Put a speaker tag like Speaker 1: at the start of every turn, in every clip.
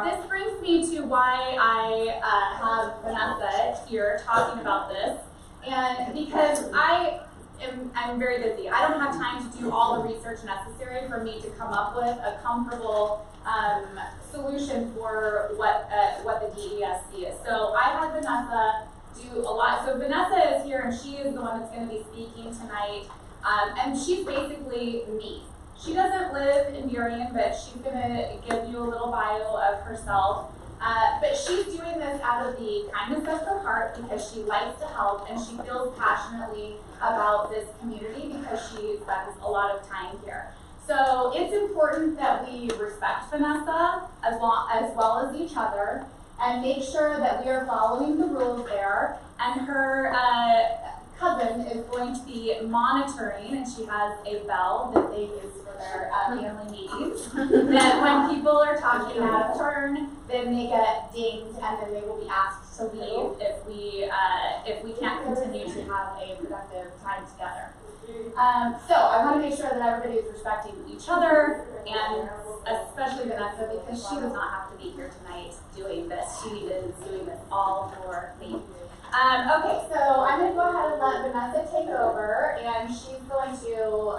Speaker 1: this brings me to why I have Vanessa here talking about this, and because I'm very busy. I don't have time to do all the research necessary for me to come up with a comfortable solution for what the DESC is. So I had Vanessa do a lot. So Vanessa is here, and she is the one that's going to be speaking tonight, and she's basically me. She doesn't live in Burien, but she's going to give you a little bio of herself. But she's doing this out of the kindness of her heart because she likes to help and she feels passionately about this community because she spends a lot of time here. So it's important that we respect Vanessa as well as each other and make sure that we are following the rules there. And her cousin is going to be monitoring, and she has a bell that they use for their family meetings, that when people are talking out of turn, then they get dinged and then they will be asked to leave if we can't continue to have a productive time together. So I want to make sure that everybody is respecting each other, and especially Vanessa, because she does not have to be here tonight doing this. She is doing this all for me. Okay, so I'm going to go ahead and let Vanessa take over, and she's going to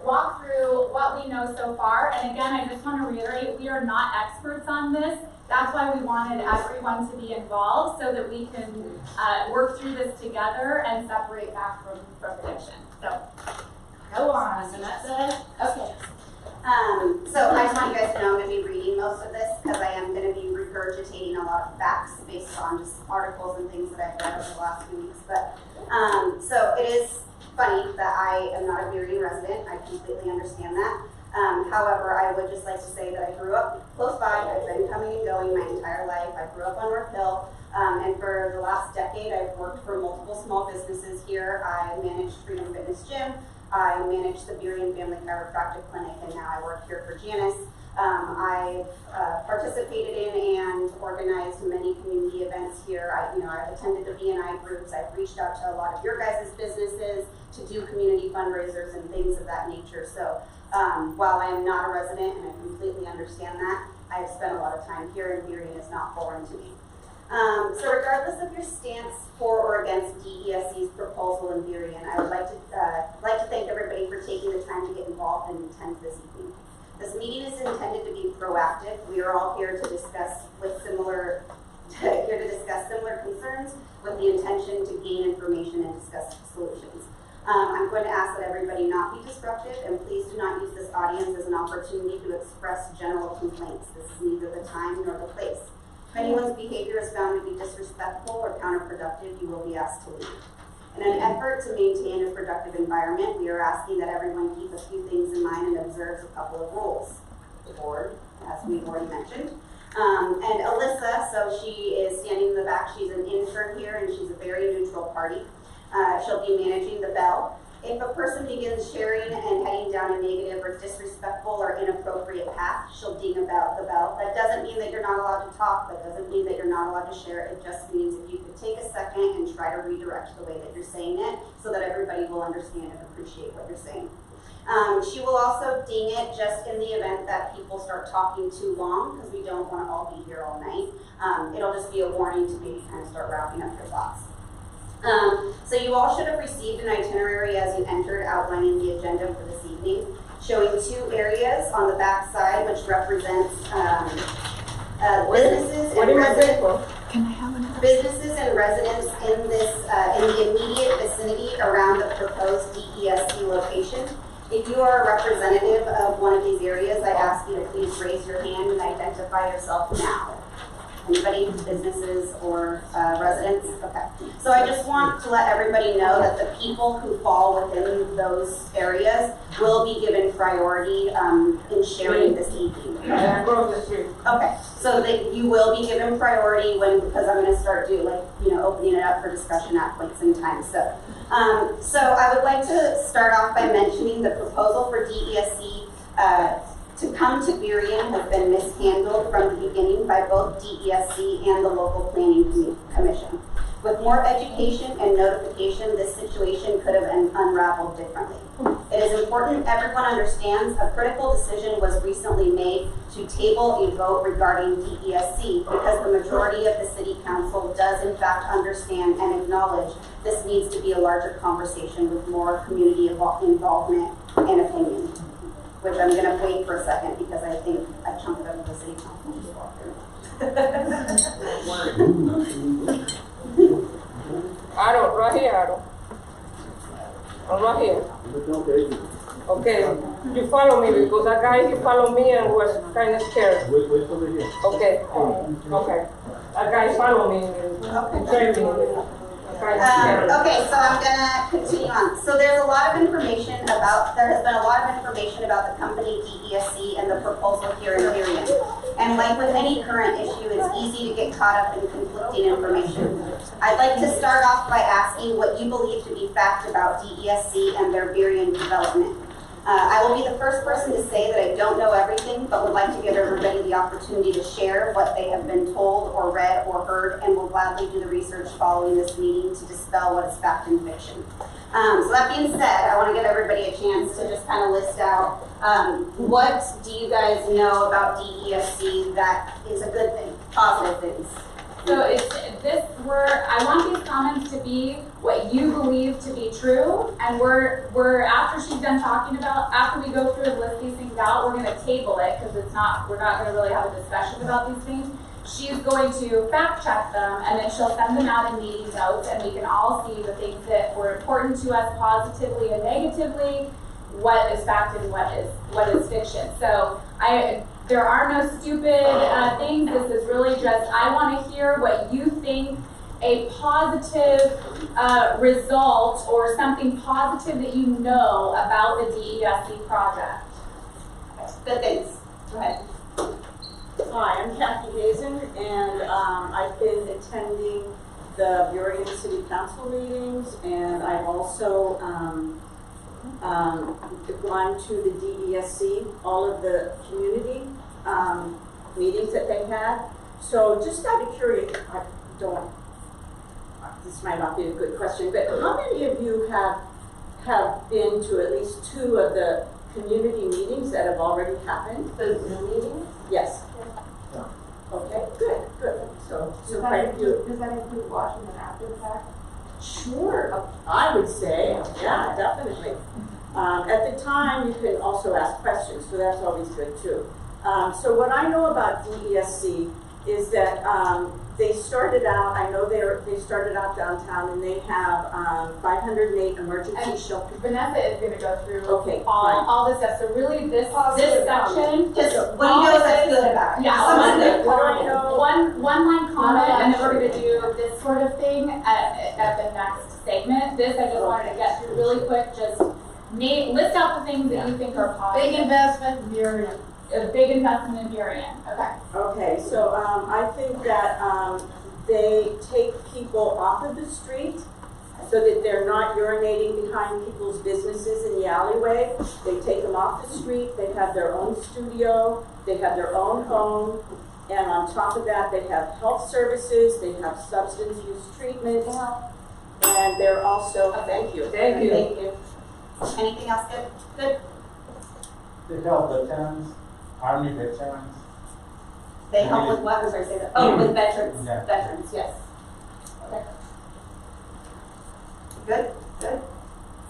Speaker 1: walk through what we know so far. And again, I just want to reiterate, we are not experts on this. That's why we wanted everyone to be involved so that we can work through this together and separate back from prediction. So, go on, Vanessa. Okay.
Speaker 2: So I just want you guys to know I'm going to be reading most of this because I am going to be regurgitating a lot of facts based on just articles and things that I've read over the last few weeks. But so it is funny that I am not a Varian resident. I completely understand that. However, I would just like to say that I grew up close by. I've been coming and going my entire life. I grew up on North Hill, and for the last decade, I've worked for multiple small businesses here. I managed Freedom Fitness Gym. I managed the Burien Family Chiropractic Clinic, and now I work here for Janice. I've participated in and organized many community events here. I've attended the BNI groups. I've reached out to a lot of your guys' businesses to do community fundraisers and things of that nature. So while I am not a resident, and I completely understand that, I've spent a lot of time here, and Varian is not foreign to me. So regardless of your stance for or against DESC's proposal in Varian, I would like to thank everybody for taking the time to get involved and attend this evening. This meeting is intended to be proactive. We are all here to discuss similar concerns with the intention to gain information and discuss solutions. I'm going to ask that everybody not be disruptive, and please do not use this audience as an opportunity to express general complaints. This is neither the time nor the place. If anyone's behavior is found to be disrespectful or counterproductive, you will be asked to leave. In an effort to maintain a productive environment, we are asking that everyone keep a few things in mind and observe a couple of rules. The board, as we've already mentioned. And Alyssa, so she is standing in the back. She's an intern here, and she's a very neutral party. She'll be managing the bell. If a person begins sharing and heading down a negative or disrespectful or inappropriate path, she'll ding about the bell. That doesn't mean that you're not allowed to talk. That doesn't mean that you're not allowed to share. It just means if you could take a second and try to redirect the way that you're saying it so that everybody will understand and appreciate what you're saying. She will also ding it just in the event that people start talking too long, because we don't want to all be here all night. It'll just be a warning to maybe kind of start wrapping up your thoughts. So you all should have received an itinerary as you entered, outlining the agenda for this evening, showing two areas on the back side, which represents businesses and residents. Businesses and residents in this in the immediate vicinity around the proposed DESC location. If you are a representative of one of these areas, I ask you to please raise your hand and identify yourself now. Anybody, businesses or residents? Okay. So I just want to let everybody know that the people who fall within those areas will be given priority in sharing this evening. Okay. So that you will be given priority because I'm going to start opening it up for discussion at points in time. So I would like to start off by mentioning the proposal for DESC to come to Burien has been mishandled from the beginning by both DESC and the local planning commission. With more education and notification, this situation could have been unraveled differently. It is important everyone understands a critical decision was recently made to table a vote regarding DESC because the majority of the City Council does in fact understand and acknowledge this needs to be a larger conversation with more community involvement and opinion. Which I'm going to wait for a second because I think a chunk of the City Council just walked through.
Speaker 3: Aaron, right here, Aaron. I'm right here. Okay, you follow me because that guy, he followed me and was kind of scared.
Speaker 4: Wait over here.
Speaker 3: Okay, okay. That guy followed me and trained me.
Speaker 2: Okay, so I'm gonna continue on. So there has been a lot of information about the company DESC and the proposal here in Varian. And like with any current issue, it's easy to get caught up in conflicting information. I'd like to start off by asking what you believe to be fact about DESC and their Varian development. I will be the first person to say that I don't know everything, but would like to give everybody the opportunity to share what they have been told or read or heard, and will gladly do the research following this meeting to dispel what is fact and fiction. So that being said, I want to give everybody a chance to just kind of list out what do you guys know about DESC that is a good thing, positive things.
Speaker 1: So I want these comments to be what you believe to be true, and we're after she's done talking about, after we go through and list these things out, we're gonna table it, because we're not gonna really have a discussion about these things. She's going to fact check them, and then she'll send them out in meeting notes, and we can all see the things that were important to us positively and negatively, what is fact and what is fiction. So there are no stupid things. This is really just, I want to hear what you think a positive result or something positive that you know about the DESC project.
Speaker 2: Good things. Go ahead.
Speaker 5: Hi, I'm Kathy Hazen, and I've been attending the Burien City Council meetings, and I've also gone to the DESC, all of the community meetings that they had. So just out of curiosity, this might not be a good question, but how many of you have been to at least 2 of the community meetings that have already happened?
Speaker 2: The Zoom meetings?
Speaker 5: Yes.
Speaker 4: Yeah.
Speaker 5: Okay, good. So quite a few.
Speaker 3: Does that include watching them after the fact?
Speaker 5: Sure, I would say, yeah, definitely. At the time, you can also ask questions, so that's always good too. So what I know about DESC is that they started out, I know they started out downtown, and they have 508 emergency shelters.
Speaker 1: Vanessa is going to go through all this stuff. So really, this section,
Speaker 2: Just what do you know that's good about it?
Speaker 1: Yeah,
Speaker 5: One
Speaker 1: one line comment, and then we're going to do this sort of thing at the next segment. This I just wanted to get through really quick. Just list out the things that you think are positive.
Speaker 3: Big investment in Varian.
Speaker 1: A big investment in Varian. Okay.
Speaker 5: Okay, so I think that they take people off of the street so that they're not urinating behind people's businesses in the alleyway. They take them off the street, they have their own studio, they have their own home, and on top of that, they have health services, they have substance use treatment, and they're also, thank you.
Speaker 2: Thank you. Anything else good? Good.
Speaker 4: They help veterans, Army veterans.
Speaker 2: They help with what? I'm sorry, say that. Oh, with veterans.
Speaker 4: Yeah.
Speaker 2: Veterans, yes. Okay. Good.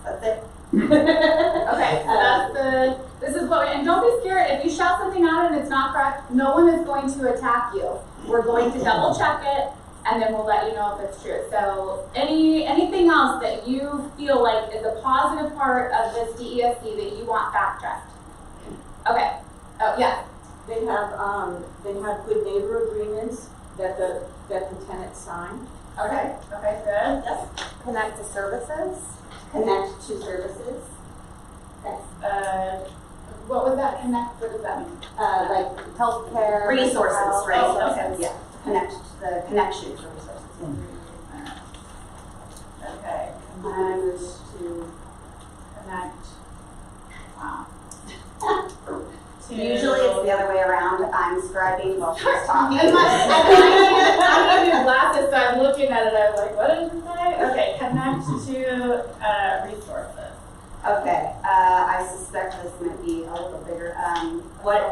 Speaker 2: That's it.
Speaker 1: Okay, so this is what, and don't be scared, if you shout something out and it's not correct, no one is going to attack you. We're going to double check it, and then we'll let you know if it's true. So anything else that you feel like is a positive part of this DESC that you want fact checked? Okay. Oh, yeah.
Speaker 5: They have good neighbor agreements that the tenants sign.
Speaker 1: Okay, good.
Speaker 2: Yes.
Speaker 6: Connect to services.
Speaker 2: Connect to services.
Speaker 1: What was that? Connect, what does that mean?
Speaker 2: Like
Speaker 6: Healthcare.
Speaker 2: resources,
Speaker 6: health,
Speaker 2: right?
Speaker 1: Oh, okay.
Speaker 2: Yeah. Connect the connection to resources.
Speaker 1: Okay.
Speaker 2: And
Speaker 1: To connect. Wow. to.
Speaker 2: Usually it's the other way around. I'm scribing while she's talking.
Speaker 1: And I need glasses, so I'm looking at it. I'm like, what did it say? Okay, connect to resources.
Speaker 2: Okay, I suspect this might be a little bigger. What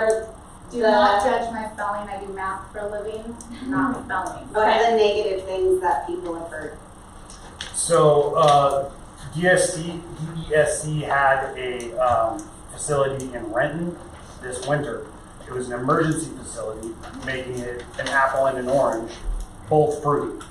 Speaker 2: are
Speaker 1: Do not judge my spelling. I do math for a living, not spelling.
Speaker 2: what are the negative things that people have heard?
Speaker 7: So, DESC had a facility in Renton this winter. It was an emergency facility, making it an apple and an orange, both fruit.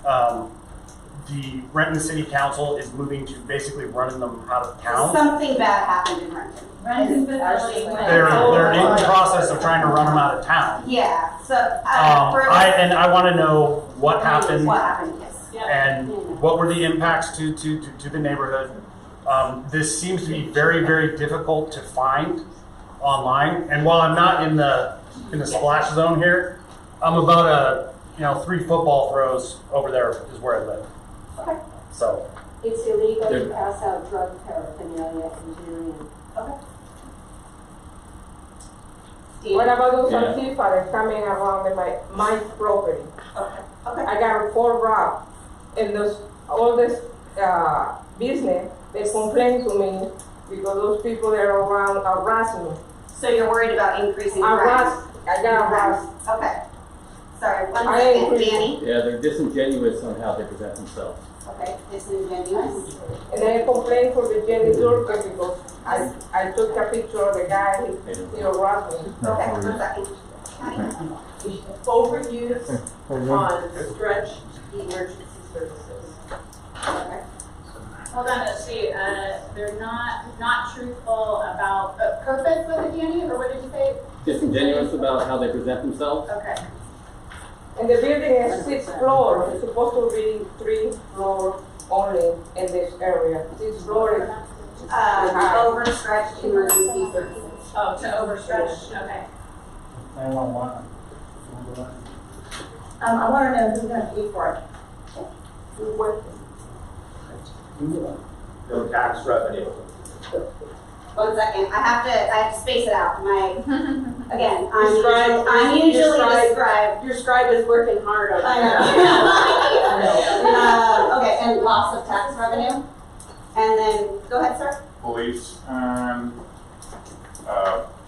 Speaker 7: The Renton City Council is moving to basically running them out of town.
Speaker 2: Something bad happened in Renton.
Speaker 1: Renton facility.
Speaker 7: They're in the process of trying to run them out of town.
Speaker 2: Yeah, so,
Speaker 7: I want to know what happened.
Speaker 2: What happened, yes.
Speaker 7: And what were the impacts to the neighborhood? This seems to be very, very difficult to find online. And while I'm not in the splash zone here, I'm about 3 football throws over there is where I live.
Speaker 2: Okay.
Speaker 7: So
Speaker 8: It's illegal to pass out drug paraphernalia in Varian.
Speaker 2: Okay.
Speaker 3: What about those Antifa that's coming around my property?
Speaker 2: Okay.
Speaker 3: I got 4 robbed, and all this business, they complain to me because those people that are around are harassing me.
Speaker 2: So you're worried about increasing crime?
Speaker 3: I got harassed.
Speaker 2: Okay. Sorry, one
Speaker 3: I
Speaker 2: second,
Speaker 3: agree.
Speaker 2: Danny.
Speaker 9: Yeah, they're disingenuous on how they present themselves.
Speaker 2: Okay, disingenuous.
Speaker 3: And then I complained for the Jenny Durkin because I took a picture of the guy, he harassed me.
Speaker 2: Okay, one second.
Speaker 5: Overuse on stretch emergency services.
Speaker 2: Okay.
Speaker 1: Hold on, let's see. They're not truthful about purpose with the Danny, or what did you say?
Speaker 9: Disingenuous about how they present themselves.
Speaker 1: Okay.
Speaker 3: And the building is 6 floors. It's supposed to be 3 floors only in this area. 6 floors.
Speaker 2: Overstretched emergency services.
Speaker 1: Oh, to overstretch. Okay.
Speaker 4: 911.
Speaker 8: I want to know who's going to pay for it.
Speaker 10: No tax revenue.
Speaker 2: One second, I have to space it out. Again, I'm
Speaker 5: Your
Speaker 2: usually the scribe.
Speaker 5: Your scribe is working hard on
Speaker 2: I know. Okay, and loss of tax revenue. And then, go ahead, sir.
Speaker 11: Police,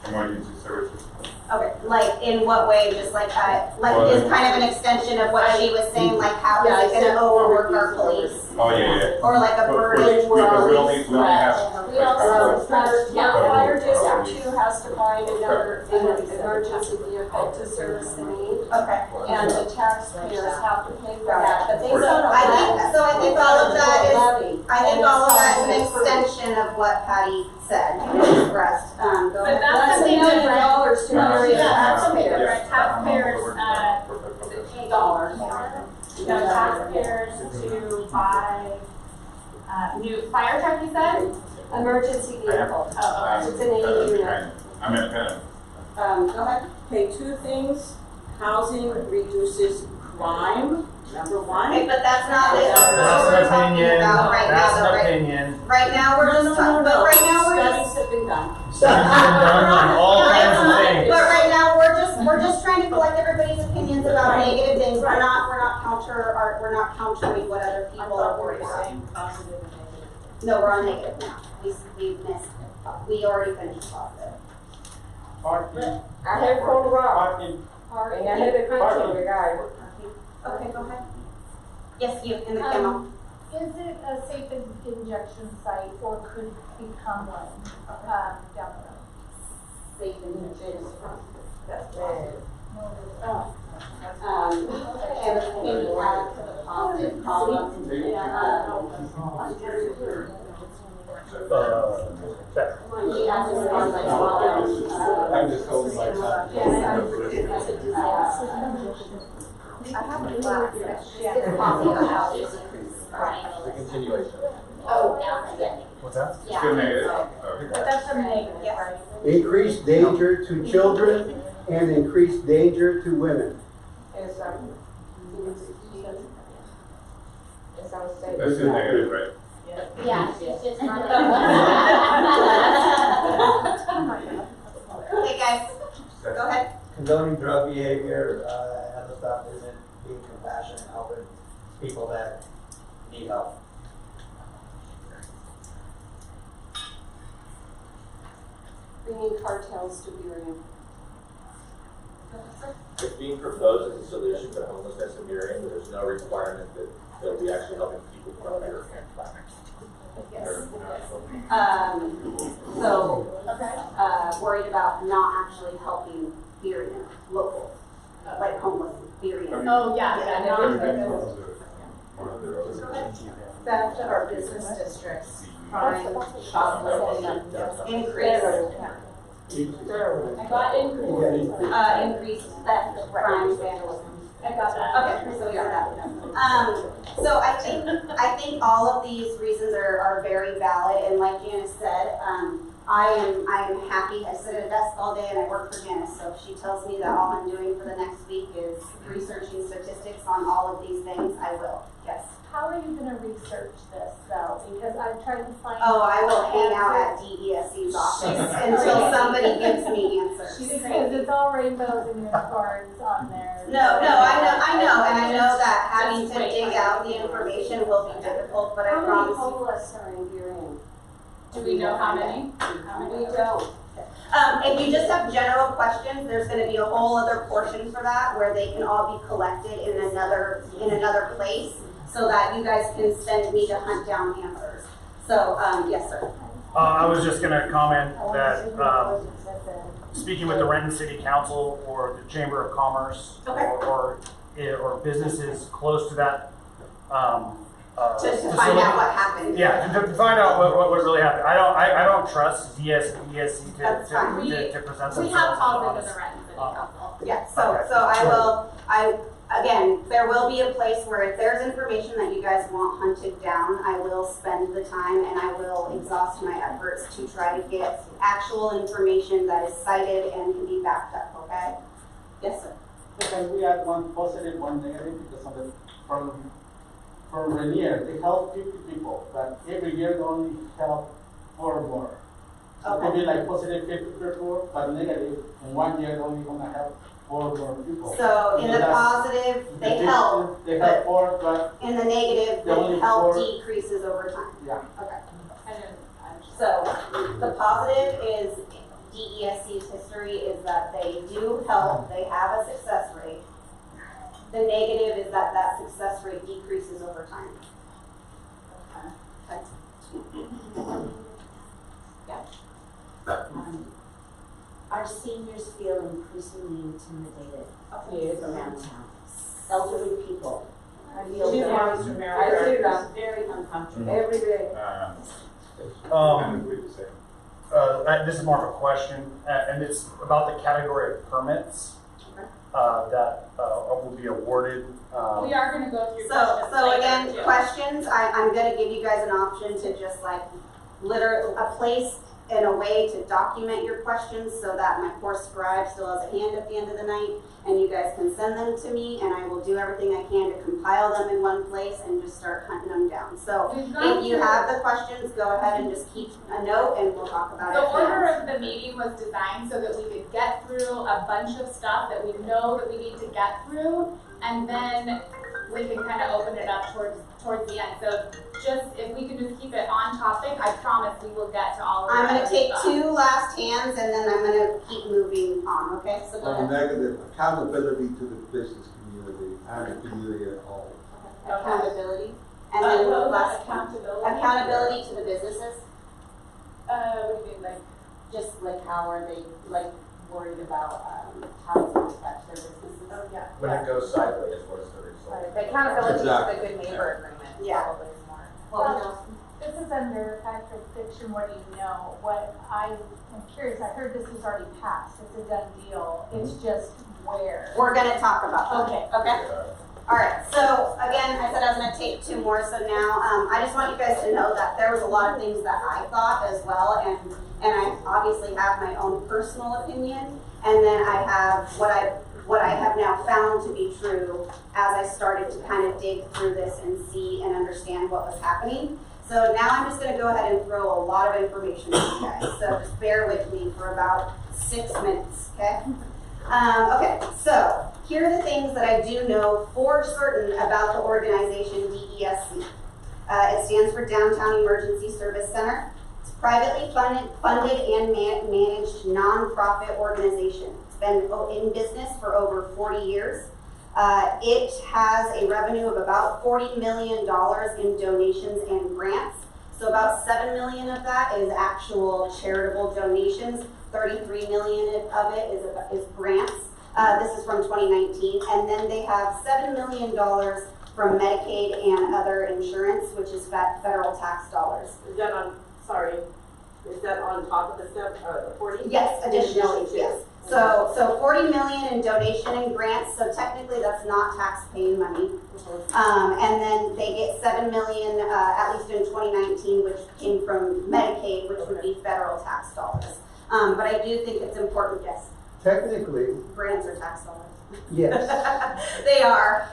Speaker 11: emergency services.
Speaker 2: Okay, like in what way? Just like is kind of an extension of what she was saying. Like how is it going to overwork our police?
Speaker 11: Oh, yeah.
Speaker 2: Or like a burden?
Speaker 11: We only have.
Speaker 8: We also, Fire District 2 has to find another emergency vehicle to service the need.
Speaker 2: Okay.
Speaker 8: And the taxpayers have to pay for that, but they don't.
Speaker 2: I think all of that is. I think all of that is an extension of what Patty said and expressed. Go
Speaker 1: But
Speaker 2: ahead.
Speaker 1: that's something
Speaker 8: $1 million
Speaker 1: different.
Speaker 8: to Varian.
Speaker 1: Yeah, that's something
Speaker 11: Yeah.
Speaker 1: different. Taxpayers,
Speaker 8: $8.
Speaker 1: taxpayers to buy new fire truck, you said?
Speaker 8: Emergency vehicle.
Speaker 1: Oh,
Speaker 8: It's an 80 unit.
Speaker 11: I'm independent.
Speaker 2: Go ahead.
Speaker 5: Okay, 2 things. Housing reduces crime, number 1.
Speaker 2: Okay, but that's not it.
Speaker 7: that's
Speaker 2: That's what
Speaker 7: an
Speaker 2: we're talking
Speaker 7: opinion.
Speaker 2: about right
Speaker 7: That's
Speaker 2: now.
Speaker 7: an
Speaker 2: Right,
Speaker 7: opinion.
Speaker 2: right now we're just talking. But right now we're just.
Speaker 5: Studies have been done.
Speaker 7: Studies have been done on all kinds of things.
Speaker 2: But right now we're just trying to collect everybody's opinions about negative things. We're not countering what other people are worried about. No, we're on negative now. We missed it. We already finished positive.
Speaker 4: Parking.
Speaker 3: I had 4 robbed,
Speaker 4: Parking.
Speaker 3: and I had a picture of the guy.
Speaker 2: Okay, go ahead. Yes, you in the demo.
Speaker 12: Is it a safe injection site or could it become one down the road?
Speaker 2: Safe injection.
Speaker 5: That's
Speaker 2: Can you add to the positive column?
Speaker 7: Check.
Speaker 11: I'm just holding my tongue.
Speaker 2: I have a class. It's talking about
Speaker 10: The continuation.
Speaker 7: What's that?
Speaker 11: Still negative?
Speaker 12: But that's a negative, right?
Speaker 13: Increased danger to children and increased danger to women.
Speaker 3: Exactly. It sounds safe.
Speaker 11: That's still negative, right?
Speaker 12: Yeah, she's just
Speaker 2: Okay, guys, go ahead.
Speaker 14: Condoning drug behavior, and other stuff isn't being compassionate and helping people that need help.
Speaker 8: Bringing cartels to Burien.
Speaker 10: It's being proposed as a solution to homelessness in Varian, but there's no requirement that they'll be actually helping people from Varian.
Speaker 2: Worried about not actually helping Varian locals, like homeless Varian.
Speaker 1: Oh, yeah.
Speaker 6: Theft of our business districts, crime, shoplifting,
Speaker 2: Increase.
Speaker 6: I got
Speaker 2: Increased theft, crime, vandalism.
Speaker 6: I got that.
Speaker 2: Okay, so we got that. So I think all of these reasons are very valid, and like Janice said, I am happy. I sit at a desk all day and I work for Janice, so if she tells me that all I'm doing for the next week is researching statistics on all of these things, I will. Yes.
Speaker 12: How are you gonna research this though? Because I've tried to find.
Speaker 2: Oh, I will hang out at DESC's office until somebody gives me answers.
Speaker 12: Because it's all rainbows and unicorns on there.
Speaker 2: No, I know, and I know that having to dig out the information will be difficult, but I
Speaker 8: How many
Speaker 2: promise you.
Speaker 8: homeless are in Burien?
Speaker 1: Do we know how many?
Speaker 8: We don't.
Speaker 2: If you just have general questions, there's gonna be a whole other portion for that where they can all be collected in another place so that you guys can send me to hunt down answers. So, yes, sir.
Speaker 7: I was just going to comment that speaking with the Renton City Council or the Chamber of Commerce or businesses close to that
Speaker 2: To find out what happened.
Speaker 7: Yeah, to find out what really happened. I don't trust DESC to present themselves.
Speaker 1: We have called into the Renton City Council.
Speaker 2: Yeah, so again, there will be a place where if there's information that you guys want hunted down, I will spend the time and I will exhaust my efforts to try to get actual information that is cited and can be backed up, okay? Yes, sir.
Speaker 4: Because we had one positive, one negative, because of the, from Rainier, they help 50 people, but every year they only help 4 or more. So it could be like positive 50 people, but negative, in 1 year they're only gonna help 4 or more people.
Speaker 2: So in the positive, they help.
Speaker 4: They help 4, but
Speaker 2: in the negative, the help decreases over time.
Speaker 4: yeah.
Speaker 2: Okay. So the positive is DESC's history is that they do help, they have a success rate. The negative is that that success rate decreases over time. Okay. Yeah.
Speaker 6: Our seniors feel increasingly intimidated around town. Elderly people. I feel very uncomfortable every day.
Speaker 7: This is more of a question, and it's about the category of permits that will be awarded.
Speaker 1: We are going to go through questions.
Speaker 2: So again, questions, I'm going to give you guys an option to just like literally a place and a way to document your questions so that my poor scribe still has a hand at the end of the night and you guys can send them to me and I will do everything I can to compile them in one place and just start hunting them down. So if you have the questions, go ahead and just keep a note and we'll talk about it.
Speaker 1: The order of the meeting was designed so that we could get through a bunch of stuff that we know that we need to get through, and then we can kind of open it up towards the end. So just, if we can just keep it on topic, I promise we will get to all of it.
Speaker 2: I'm going to take 2 last hands and then I'm going to keep moving on, okay? So go ahead.
Speaker 13: Negative, accountability to the business community and the community at all.
Speaker 2: Accountability. And then last
Speaker 12: accountability.
Speaker 2: Accountability to the businesses.
Speaker 12: What do you mean, like?
Speaker 6: Just like how are they worried about how it's going to affect their businesses?
Speaker 12: Oh, yeah.
Speaker 10: When it goes sideways, what is the result?
Speaker 6: The accountability
Speaker 13: Exactly.
Speaker 6: to the good neighbor agreement probably is more.
Speaker 12: Well, this is under fact or fiction, what do you know? What I am curious, I heard this was already passed, it's a done deal, it's just where?
Speaker 2: We're going to talk about that.
Speaker 12: Okay.
Speaker 2: Okay? All right, so again, I said I was going to take 2 more, so now I just want you guys to know that there was a lot of things that I thought as well, and I obviously have my own personal opinion, and then I have what I have now found to be true as I started to kind of dig through this and see and understand what was happening. So now I'm just going to go ahead and throw a lot of information at you guys. So just bear with me for about 6 minutes, okay? Okay, so here are the things that I do know for certain about the organization DESC. It stands for Downtown Emergency Service Center. It's a privately funded and managed nonprofit organization. It's been in business for over 40 years. It has a revenue of about $40 million in donations and grants. So about $7 million of that is actual charitable donations. $33 million of it is grants. This is from 2019. And then they have $7 million from Medicaid and other insurance, which is federal tax dollars.
Speaker 5: Is that on, sorry, is that on top of the 40?
Speaker 2: Yes, additionally, yes. So 40 million in donation and grants, so technically that's not tax-paying money. And then they get 7 million, at least in 2019, which came from Medicaid, which would be federal tax dollars. But I do think it's important, yes.
Speaker 13: Technically,
Speaker 2: Grants are tax dollars.
Speaker 13: yes.
Speaker 2: They are,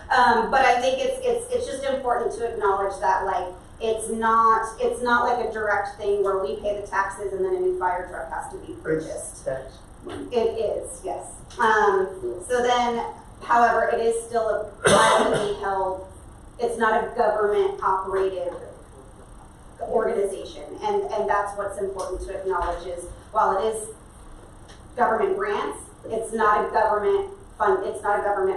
Speaker 2: but I think it's just important to acknowledge that, like, it's not like a direct thing where we pay the taxes and then a new fire truck has to be purchased.
Speaker 13: Tax money.
Speaker 2: It is, yes. So then, however, it is still a privately held, it's not a government operated organization. And that's what's important to acknowledge is while it is government grants, it's not a government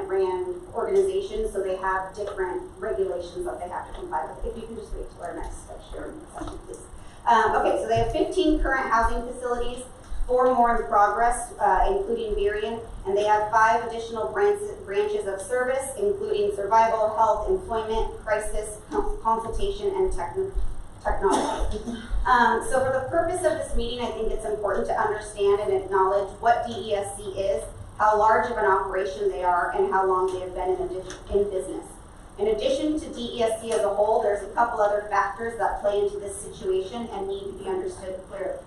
Speaker 2: ran organization, so they have different regulations that they have to comply with. If you can just wait till our next session, please. Okay, so they have 15 current housing facilities, 4 more in progress, including Varian, and they have 5 additional branches of service, including survival, health, employment, crisis, consultation, and technology. So for the purpose of this meeting, I think it's important to understand and acknowledge what DESC is, how large of an operation they are, and how long they have been in business. In addition to DESC as a whole, there's a couple other factors that play into this situation and need to be understood clearly.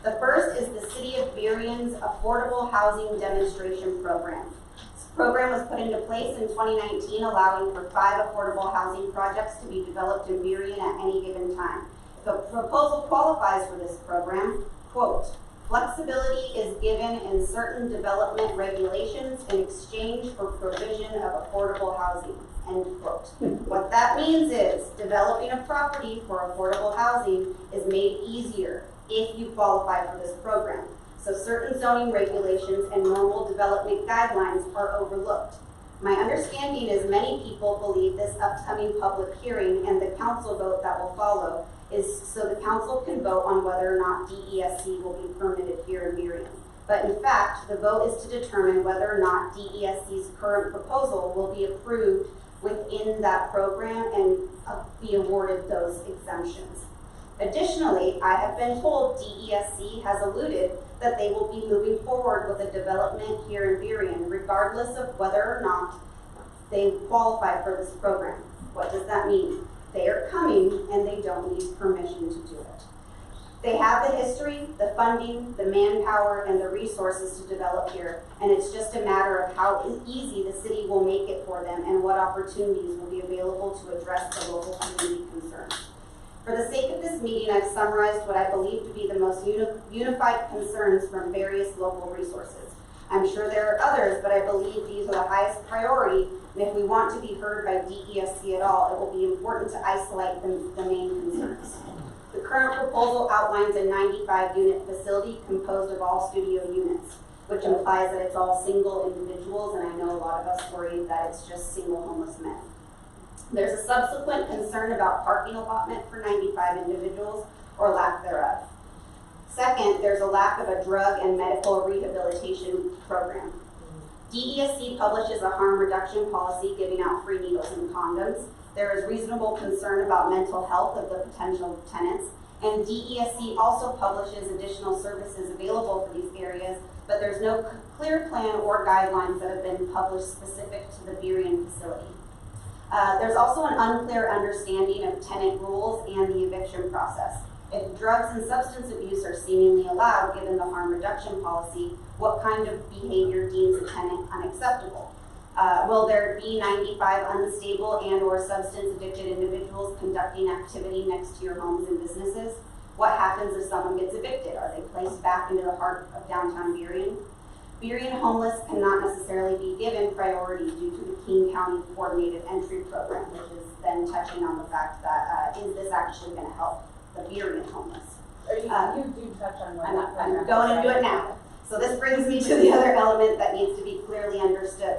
Speaker 2: The first is the City of Burien's Affordable Housing Demonstration Program. This program was put into place in 2019, allowing for 5 affordable housing projects to be developed in Burien at any given time. If a proposal qualifies for this program, quote, flexibility is given in certain development regulations in exchange for provision of affordable housing, end quote. What that means is developing a property for affordable housing is made easier if you qualify for this program. So certain zoning regulations and normal development guidelines are overlooked. My understanding is many people believe this upcoming public hearing and the council vote that will follow is so the council can vote on whether or not DESC will be permitted here in Varian. But in fact, the vote is to determine whether or not DESC's current proposal will be approved within that program and be awarded those exemptions. Additionally, I have been told DESC has alluded that they will be moving forward with a development here in Varian, regardless of whether or not they qualify for this program. What does that mean? They are coming and they don't need permission to do it. They have the history, the funding, the manpower, and the resources to develop here, and it's just a matter of how easy the city will make it for them and what opportunities will be available to address the local community concerns. For the sake of this meeting, I've summarized what I believe to be the most unified concerns from various local resources. I'm sure there are others, but I believe these are the highest priority, and if we want to be heard by DESC at all, it will be important to isolate the main concerns. The current proposal outlines a 95-unit facility composed of all studio units, which implies that it's all single individuals, and I know a lot of us worry that it's just single homeless men. There's a subsequent concern about parking allotment for 95 individuals, or lack thereof. Second, there's a lack of a drug and medical rehabilitation program. DESC publishes a harm reduction policy giving out free needles and condoms. There is reasonable concern about mental health of the potential tenants, and DESC also publishes additional services available for these areas, but there's no clear plan or guidelines that have been published specific to the Burien facility. There's also an unclear understanding of tenant rules and the eviction process. If drugs and substance abuse are seemingly allowed given the harm reduction policy, what kind of behavior deems a tenant unacceptable? Will there be 95 unstable and or substance addicted individuals conducting activity next to your homes and businesses? What happens if someone gets evicted? Are they placed back into the heart of downtown Burien? Burien homeless cannot necessarily be given priority due to the King County Coordinated Entry Program, which is then touching on the fact that is this actually going to help the Burien homeless?
Speaker 6: You do touch on what
Speaker 2: I'm going into it now. So this brings me to the other element that needs to be clearly understood.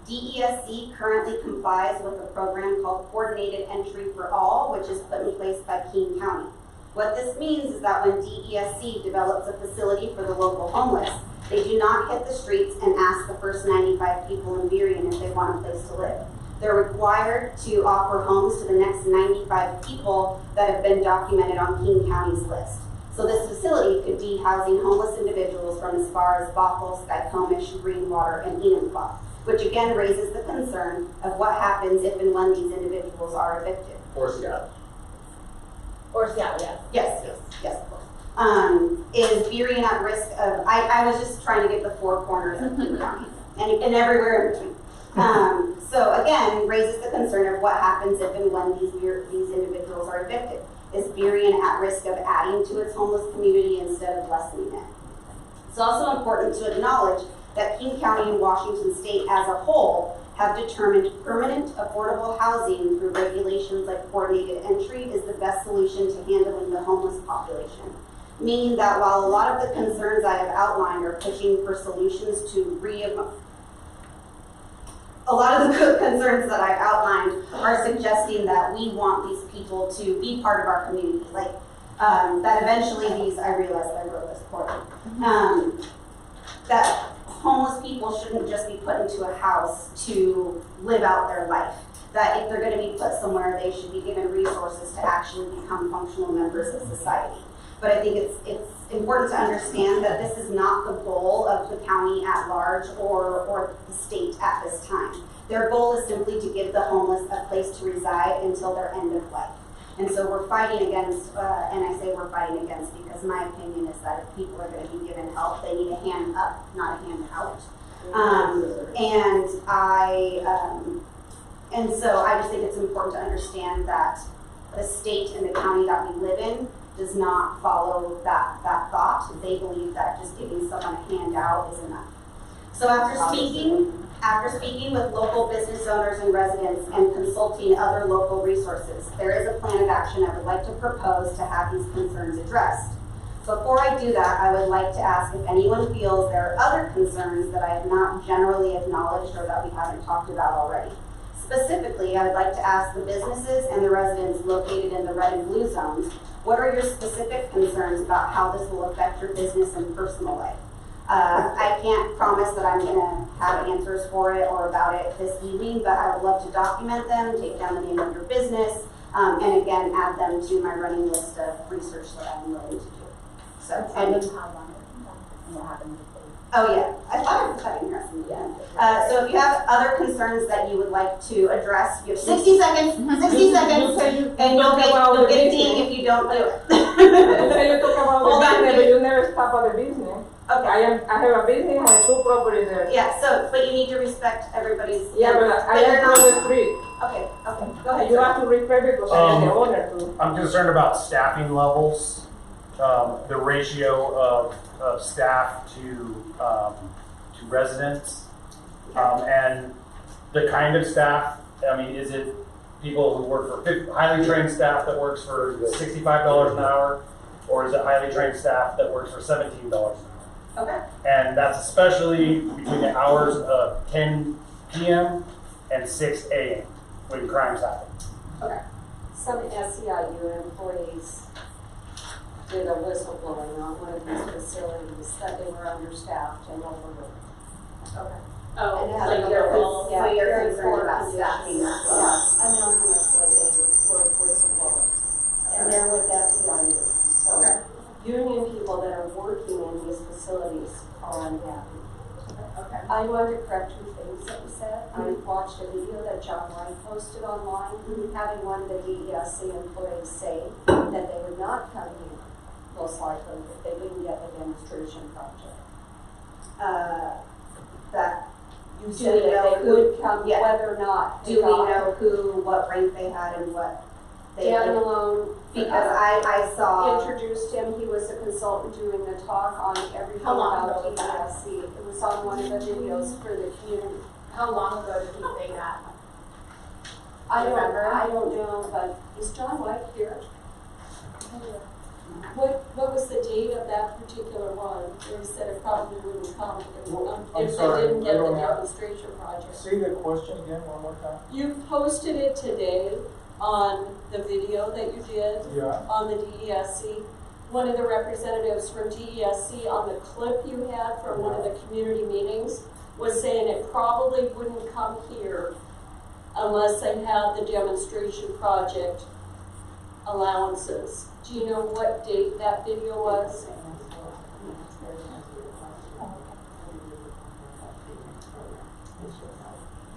Speaker 2: DESC currently complies with a program called Coordinated Entry for All, which is put in place by King County. What this means is that when DESC develops a facility for the local homeless, they do not hit the streets and ask the first 95 people in Varian if they want a place to live. They're required to offer homes to the next 95 people that have been documented on King County's list. So this facility could be housing homeless individuals from as far as Bothell, Skycomish, Greenwater, and Enumclaw, which again raises the concern of what happens if and when these individuals are evicted.
Speaker 10: Or Seattle.
Speaker 1: Or Seattle, yes.
Speaker 2: Yes, of course. Is Varian at risk of, I was just trying to get the four corners of King County and everywhere in between. So again, raises the concern of what happens if and when these individuals are evicted. Is Varian at risk of adding to its homeless community instead of lessening it? It's also important to acknowledge that King County and Washington State as a whole have determined permanent affordable housing through regulations like coordinated entry is the best solution to handling the homeless population. Meaning that while a lot of the concerns I have outlined are pushing for solutions to a lot of the concerns that I've outlined are suggesting that we want these people to be part of our community. Like, that eventually I realized I wrote this poorly, that homeless people shouldn't just be put into a house to live out their life. That if they're going to be put somewhere, they should be given resources to actually become functional members of society. But I think it's important to understand that this is not the goal of the county at large or the state at this time. Their goal is simply to give the homeless a place to reside until their end of life. And so we're fighting against, and I say we're fighting against because my opinion is that if people are going to be given help, they need a hand up, not a hand out. And so I just think it's important to understand that the state and the county that we live in does not follow that thought. They believe that just giving someone a handout is enough. So after speaking with local business owners and residents and consulting other local resources, there is a plan of action I would like to propose to have these concerns addressed. Before I do that, I would like to ask if anyone feels there are other concerns that I have not generally acknowledged or that we haven't talked about already. Specifically, I would like to ask the businesses and the residents located in the red and blue zones, what are your specific concerns about how this will affect your business and personal life? I can't promise that I'm going to have answers for it or about it this evening, but I would love to document them, take down the name of your business, and again, add them to my running list of research that I'm willing to do. So, oh yeah, I thought I was cutting here. Yeah. So if you have other concerns that you would like to address, you have 60 seconds, 60 seconds, and you'll get a ding if you don't do it.
Speaker 3: You say you talk about the business, but you never stop at the business.
Speaker 2: Okay.
Speaker 3: I have a business, I have 2 properties there.
Speaker 2: Yeah, so, but you need to respect everybody's.
Speaker 3: Yeah, but I am on the street.
Speaker 2: Okay, go ahead.
Speaker 3: You have to respect because I am the owner too.
Speaker 7: I'm concerned about staffing levels, the ratio of staff to residents, and the kind of staff. I mean, is it people who work for highly trained staff that works for $65 an hour, or is it highly trained staff that works for $17 an hour?
Speaker 2: Okay.
Speaker 7: And that's especially between the hours of 10 p.m. and 6 a.m. when crimes happen.
Speaker 2: Okay.
Speaker 8: Some SEIU employees did a whistleblowing on one of these facilities that they were understaffed and overworked.
Speaker 2: Okay.
Speaker 1: Oh,
Speaker 2: And
Speaker 1: like your whole,
Speaker 2: so you're concerned about staffing.
Speaker 8: Yeah, anonymously they were whistleblowers. And they're with SEIU. So union people that are working in these facilities are unhappy.
Speaker 2: Okay.
Speaker 8: I want to correct 2 things that you said. I watched a video that John Ryan posted online, having one of the DESC employees say that they would not come here, most likely, if they didn't get the demonstration project.
Speaker 2: That
Speaker 8: you said that they could come,
Speaker 2: yeah.
Speaker 8: whether or not.
Speaker 2: Do we know what rank they had and what?
Speaker 8: Dan Malone.
Speaker 2: Because I saw,
Speaker 8: Introduced him, he was a consultant doing the talk on everything
Speaker 1: How long
Speaker 8: about
Speaker 1: ago was that?
Speaker 8: DESC. It was on one of the videos for the community.
Speaker 1: How long ago did he say that?
Speaker 8: I
Speaker 1: Remember?
Speaker 8: don't know, but is John White here? What was the date of that particular one? Where he said it probably wouldn't come
Speaker 11: I'm
Speaker 8: if
Speaker 11: sorry,
Speaker 8: they didn't get
Speaker 11: I
Speaker 8: the
Speaker 11: don't have-
Speaker 8: demonstration project.
Speaker 11: Say the question again one more time.
Speaker 8: You posted it today on the video that you did
Speaker 11: Yeah.
Speaker 8: on the DESC. One of the representatives from DESC on the clip you had from one of the community meetings was saying it probably wouldn't come here unless they had the demonstration project allowances. Do you know what date that video was?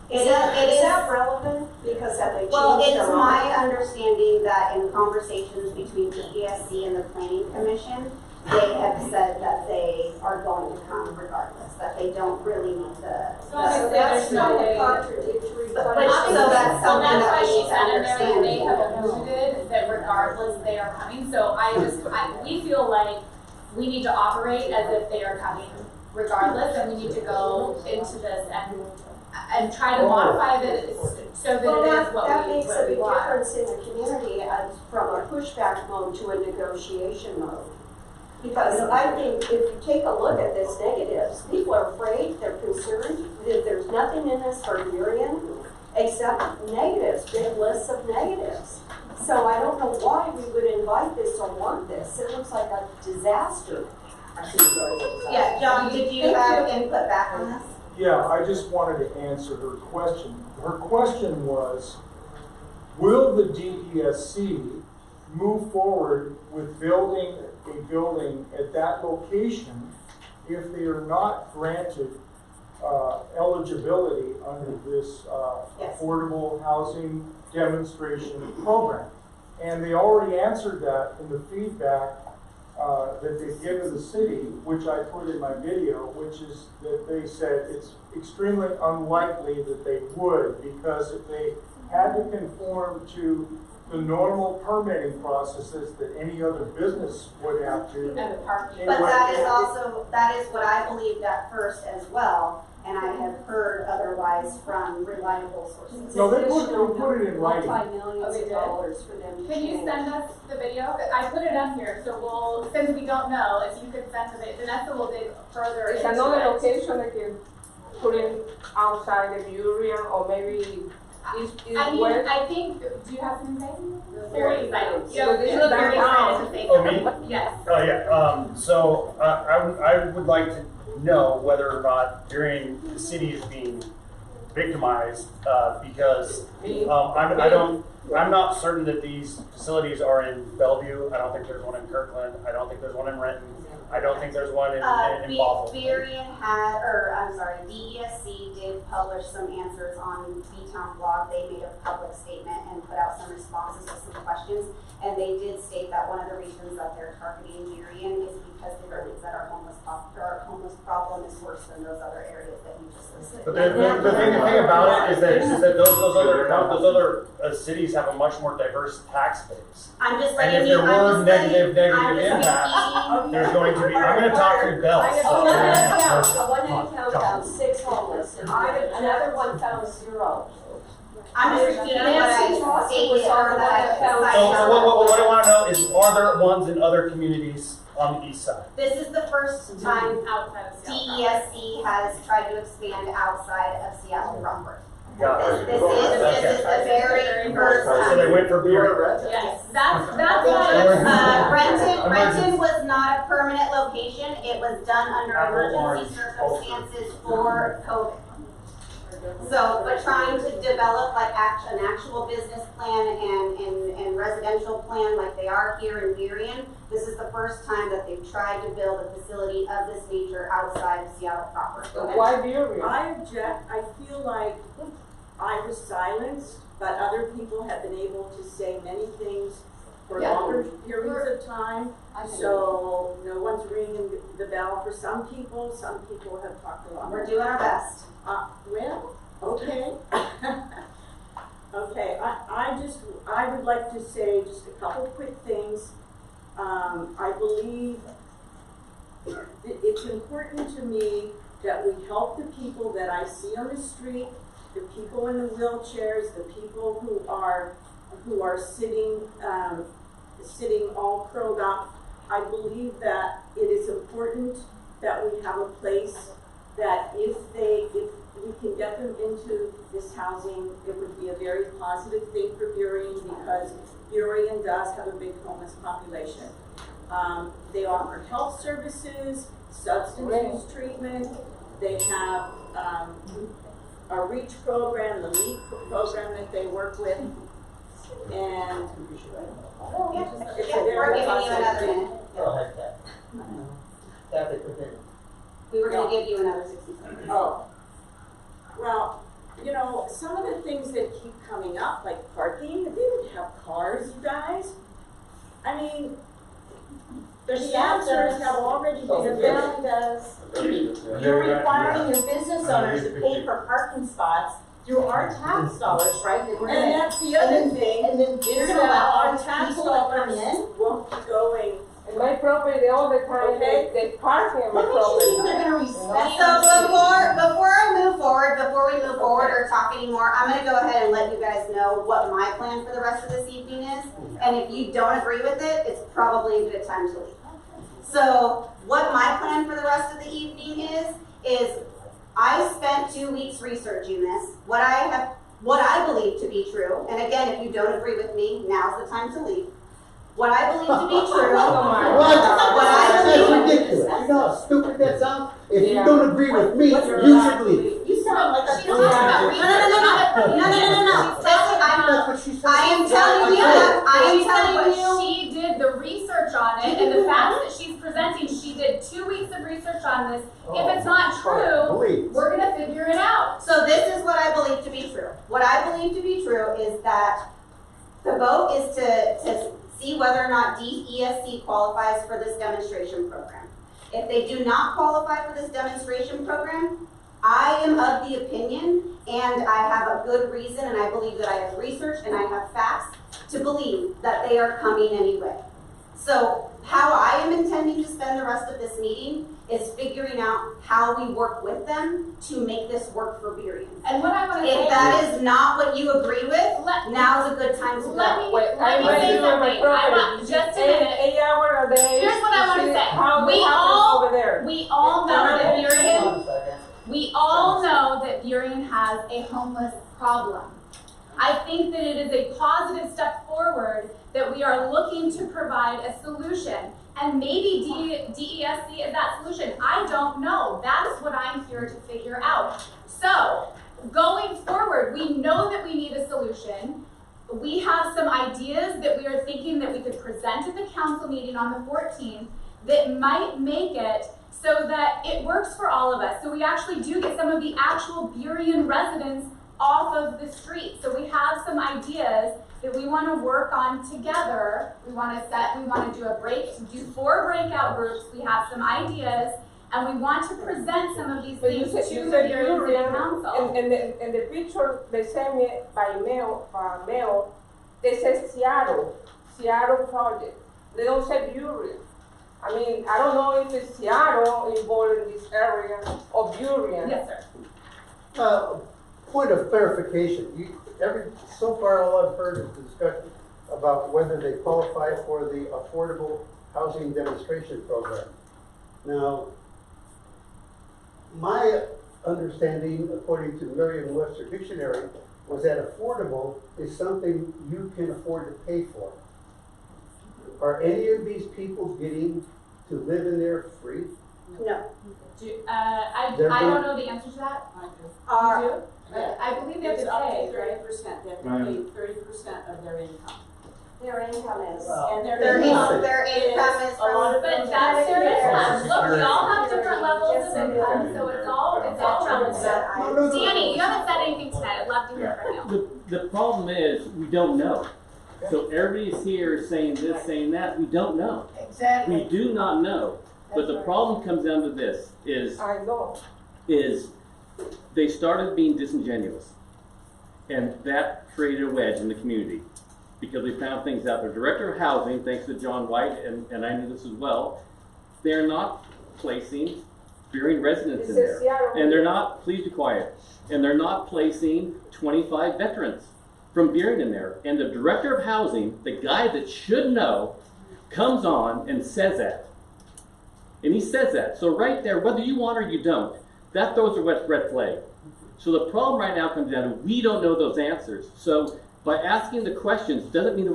Speaker 2: it
Speaker 8: Is
Speaker 2: is,
Speaker 8: that relevant? Because have they changed
Speaker 2: well, it's
Speaker 8: their
Speaker 2: my
Speaker 8: mind?
Speaker 2: understanding that in conversations between DESC and the planning commission, they have said that they are going to come regardless, that they don't really need the.
Speaker 1: So obviously there's no way.
Speaker 8: contradictory.
Speaker 2: But
Speaker 1: But
Speaker 2: so that's
Speaker 1: well,
Speaker 2: something
Speaker 1: that's
Speaker 2: that
Speaker 1: why
Speaker 2: we
Speaker 1: she
Speaker 2: need to
Speaker 1: said in there that they have
Speaker 2: understand.
Speaker 1: alluded that regardless they are coming. So we feel like we need to operate as if they are coming regardless, and we need to go into this and try to modify this so that
Speaker 8: Well,
Speaker 1: it is
Speaker 8: that makes
Speaker 1: what
Speaker 8: a
Speaker 1: we
Speaker 8: big
Speaker 1: want.
Speaker 8: difference in the community from a pushback mode to a negotiation mode. Because I think if you take a look at this negatives, people are afraid, they're concerned, that there's nothing in this for Varian except negatives, big lists of negatives. So I don't know why we would invite this or want this. It looks like a disaster.
Speaker 2: Yeah, John, did you have input back on this?
Speaker 11: Yeah, I just wanted to answer her question. Her question was, will the DESC move forward with building a building at that location if they are not granted eligibility under this
Speaker 2: Yes.
Speaker 11: affordable housing demonstration program? And they already answered that in the feedback that they've given the city, which I put in my video, which is that they said it's extremely unlikely that they would, because if they had to conform to the normal permitting processes that any other business would have to.
Speaker 1: And the parking.
Speaker 2: But that is what I believed at first as well, and I have heard otherwise from reliable sources.
Speaker 11: No, they put it in writing.
Speaker 8: Multi-millions of dollars for them to
Speaker 1: Can you
Speaker 8: change.
Speaker 1: send us the video? I put it on here, so since we don't know, if you could send it, Vanessa will dig further
Speaker 3: It's
Speaker 1: into
Speaker 3: another
Speaker 1: it.
Speaker 3: location they can put in outside the Burien, or maybe east west.
Speaker 1: I think, do you have something to say? Very excited.
Speaker 3: So this
Speaker 1: You
Speaker 3: is
Speaker 1: look very
Speaker 3: downtown.
Speaker 1: excited to say
Speaker 7: Oh, me?
Speaker 1: something. Yes.
Speaker 7: Oh, yeah, so I would like to know whether or not during the city is being victimized, because I'm not certain that these facilities are in Bellevue. I don't think there's one in Kirkland. I don't think there's one in Renton. I don't think there's one in Bothell.
Speaker 2: Varian DESC did publish some answers on B-Town blog. They made a public statement and put out some responses to some questions. And they did state that one of the reasons that they're targeting Varian is because they believe that our homeless problem is worse than those other areas that you just listed.
Speaker 7: But the thing about it is that those other cities have a much more diverse tax base.
Speaker 2: I'm just
Speaker 7: And
Speaker 2: letting
Speaker 7: if
Speaker 2: you.
Speaker 7: there were negative impact, there's going to be. I'm going to talk to Bell.
Speaker 8: One account found 6 homeless, and another one found 0.
Speaker 2: I'm just repeating what I stated or that I
Speaker 7: So what I want to know is, are there ones in other communities on the east side?
Speaker 2: This is the first time
Speaker 1: Outside of Seattle.
Speaker 2: DESC has tried to expand outside of Seattle proper.
Speaker 7: Got it.
Speaker 2: This is the very first
Speaker 7: So they
Speaker 2: time.
Speaker 7: went for Burien.
Speaker 1: Yes, that's what,
Speaker 2: Renton was not a permanent location. It was done under emergency circumstances for COVID. So, but trying to develop like an actual business plan and residential plan like they are here in Varian, this is the first time that they've tried to build a facility of this nature outside of Seattle proper. Go ahead.
Speaker 3: Why Burien?
Speaker 5: I object. I feel like I was silenced, but other people have been able to say many things for longer periods of time. So no one's ringing the bell for some people. Some people have talked a lot.
Speaker 2: We're doing our best.
Speaker 5: Well, okay. Okay, I would like like to say just a couple quick things. I believe it's important to me that we help the people that I see on the street, the people in the wheelchairs, the people who are sitting all curled up. I believe that it is important that we have a place that if we can get them into this housing, it would be a very positive thing for Burien, because Burien does have a big homeless population. They offer health services, substance use treatment. They have a REACH program, the LEAP program that they work with, and it's a
Speaker 2: We're
Speaker 5: very
Speaker 2: giving you
Speaker 5: positive
Speaker 2: another
Speaker 5: thing.
Speaker 2: minute.
Speaker 14: Go ahead, Kathy, continue.
Speaker 2: We were gonna give you another 60 seconds.
Speaker 5: Oh, well, you know, some of the things that keep coming up, like parking, they didn't have cars, you guys. I mean, the answers have already
Speaker 6: The
Speaker 5: been
Speaker 6: bill does. You're requiring your business owners to pay for parking spots through our tax dollars, right? That we're
Speaker 5: And
Speaker 6: gonna-
Speaker 5: that's the other thing,
Speaker 6: And then
Speaker 5: you're
Speaker 6: is
Speaker 5: gonna allow our
Speaker 6: that
Speaker 5: tax
Speaker 6: people that come
Speaker 5: dollars
Speaker 6: in?
Speaker 5: won't be going.
Speaker 3: In my property, all the time,
Speaker 5: Okay.
Speaker 3: they park in my
Speaker 6: What makes you
Speaker 3: property.
Speaker 6: think they're gonna respect?
Speaker 2: So before we move forward or talk anymore, I'm gonna go ahead and let you guys know what my plan for the rest of this evening is. And if you don't agree with it, it's probably a good time to leave. So what my plan for the rest of the evening is I spent 2 weeks researching this. What I believe to be true, and again, if you don't agree with me, now's the time to leave. What I believe to be true.
Speaker 13: What? That's ridiculous. You know how stupid that sounds? If you don't agree with me, you should leave.
Speaker 6: You sound like a.
Speaker 2: She's talking about research. No.
Speaker 13: That's what she said.
Speaker 2: I am telling you,
Speaker 1: She did the research on it, and the fact that she's presenting, she did 2 weeks of research on this. If it's not true,
Speaker 13: Please.
Speaker 1: we're gonna figure it out.
Speaker 2: So this is what I believe to be true. What I believe to be true is that the vote is to see whether or not DESC qualifies for this demonstration program. If they do not qualify for this demonstration program, I am of the opinion, and I have a good reason, and I believe that I have research and I have facts to believe that they are coming anyway. So how I am intending to spend the rest of this meeting is figuring out how we work with them to make this work for Burien.
Speaker 1: And what I wanna say.
Speaker 2: If that is not what you agree with, now's a good time to
Speaker 1: Let
Speaker 2: go.
Speaker 1: me say something. I want just a minute.
Speaker 3: 8 hours a day.
Speaker 1: Here's what I want to say.
Speaker 3: How
Speaker 1: We
Speaker 3: they happen
Speaker 1: all
Speaker 3: over there.
Speaker 1: know that Varian.
Speaker 14: Hold on a second.
Speaker 1: We all know that Varian has a homeless problem. I think that it is a positive step forward that we are looking to provide a solution. And maybe DESC is that solution. I don't know. That's what I'm here to figure out. So, going forward, we know that we need a solution. We have some ideas that we are thinking that we could present at the council meeting on the 14th that might make it so that it works for all of us. So we actually do get some of the actual Burien residents off of the street. So we have some ideas that we want to work on together. We want to do a do 4 breakout groups. We have some ideas, and we want to present some of these
Speaker 3: But
Speaker 1: things to the
Speaker 3: you
Speaker 1: Burien City
Speaker 3: said
Speaker 1: Council.
Speaker 3: and the picture they sent me by mail, they say Seattle project. They don't say Burien. I mean, I don't know if it's Seattle involved in this area or Burien.
Speaker 1: Yes, sir.
Speaker 13: Point of clarification, so far all I've heard is discussion about whether they qualify for the Affordable Housing Demonstration Program. Now, my understanding, according to Merriam-Webster Dictionary, was that affordable is something you can afford to pay for. Are any of these people getting to live in there free?
Speaker 2: No.
Speaker 1: I don't know the answer to that. You do? I believe they have to
Speaker 5: It's up
Speaker 1: pay,
Speaker 5: to
Speaker 1: right?
Speaker 5: 30%, they have to pay 30% of their income.
Speaker 6: Their income is.
Speaker 5: And
Speaker 2: Their income is
Speaker 5: a lot of
Speaker 1: But that's their income. Look, we all have different levels of income, so it's all relative. Danny, you haven't said anything tonight. I'd love to hear from you.
Speaker 9: The problem is, we don't know. So everybody's here saying this, saying that, we don't know.
Speaker 6: Exactly.
Speaker 9: We do not know. But the problem comes down to this, is they started being disingenuous. And that created a wedge in the community. because we found things out. The director of housing, thanks to John White, and I knew this as well, they're not placing Burien residents in there. And they're not, please be quiet, and they're not placing 25 veterans from Burien in there. And the director of housing, the guy that should know, comes on and says that. And he says that. So right there, whether you want or you don't, that throws a red flag. So the problem right now comes down to we don't know those answers. So by asking the questions doesn't mean that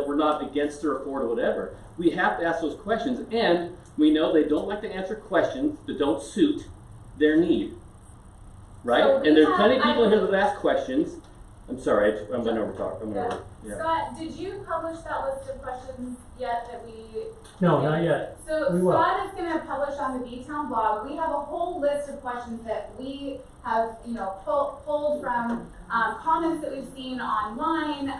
Speaker 9: we're not against or for or whatever. We have to ask those questions, and we know they don't like to answer questions that don't suit their need, right?
Speaker 1: So
Speaker 9: and there's plenty of people here that ask questions. I'm sorry, I'm going to overtalk. I'm going to yeah.
Speaker 1: Scott, did you publish that list of questions yet that we?
Speaker 15: No, not yet.
Speaker 1: So
Speaker 15: We will.
Speaker 1: Scott is going to publish on the B-Town blog. We have a whole list of questions that we have, pulled from comments that we've seen online,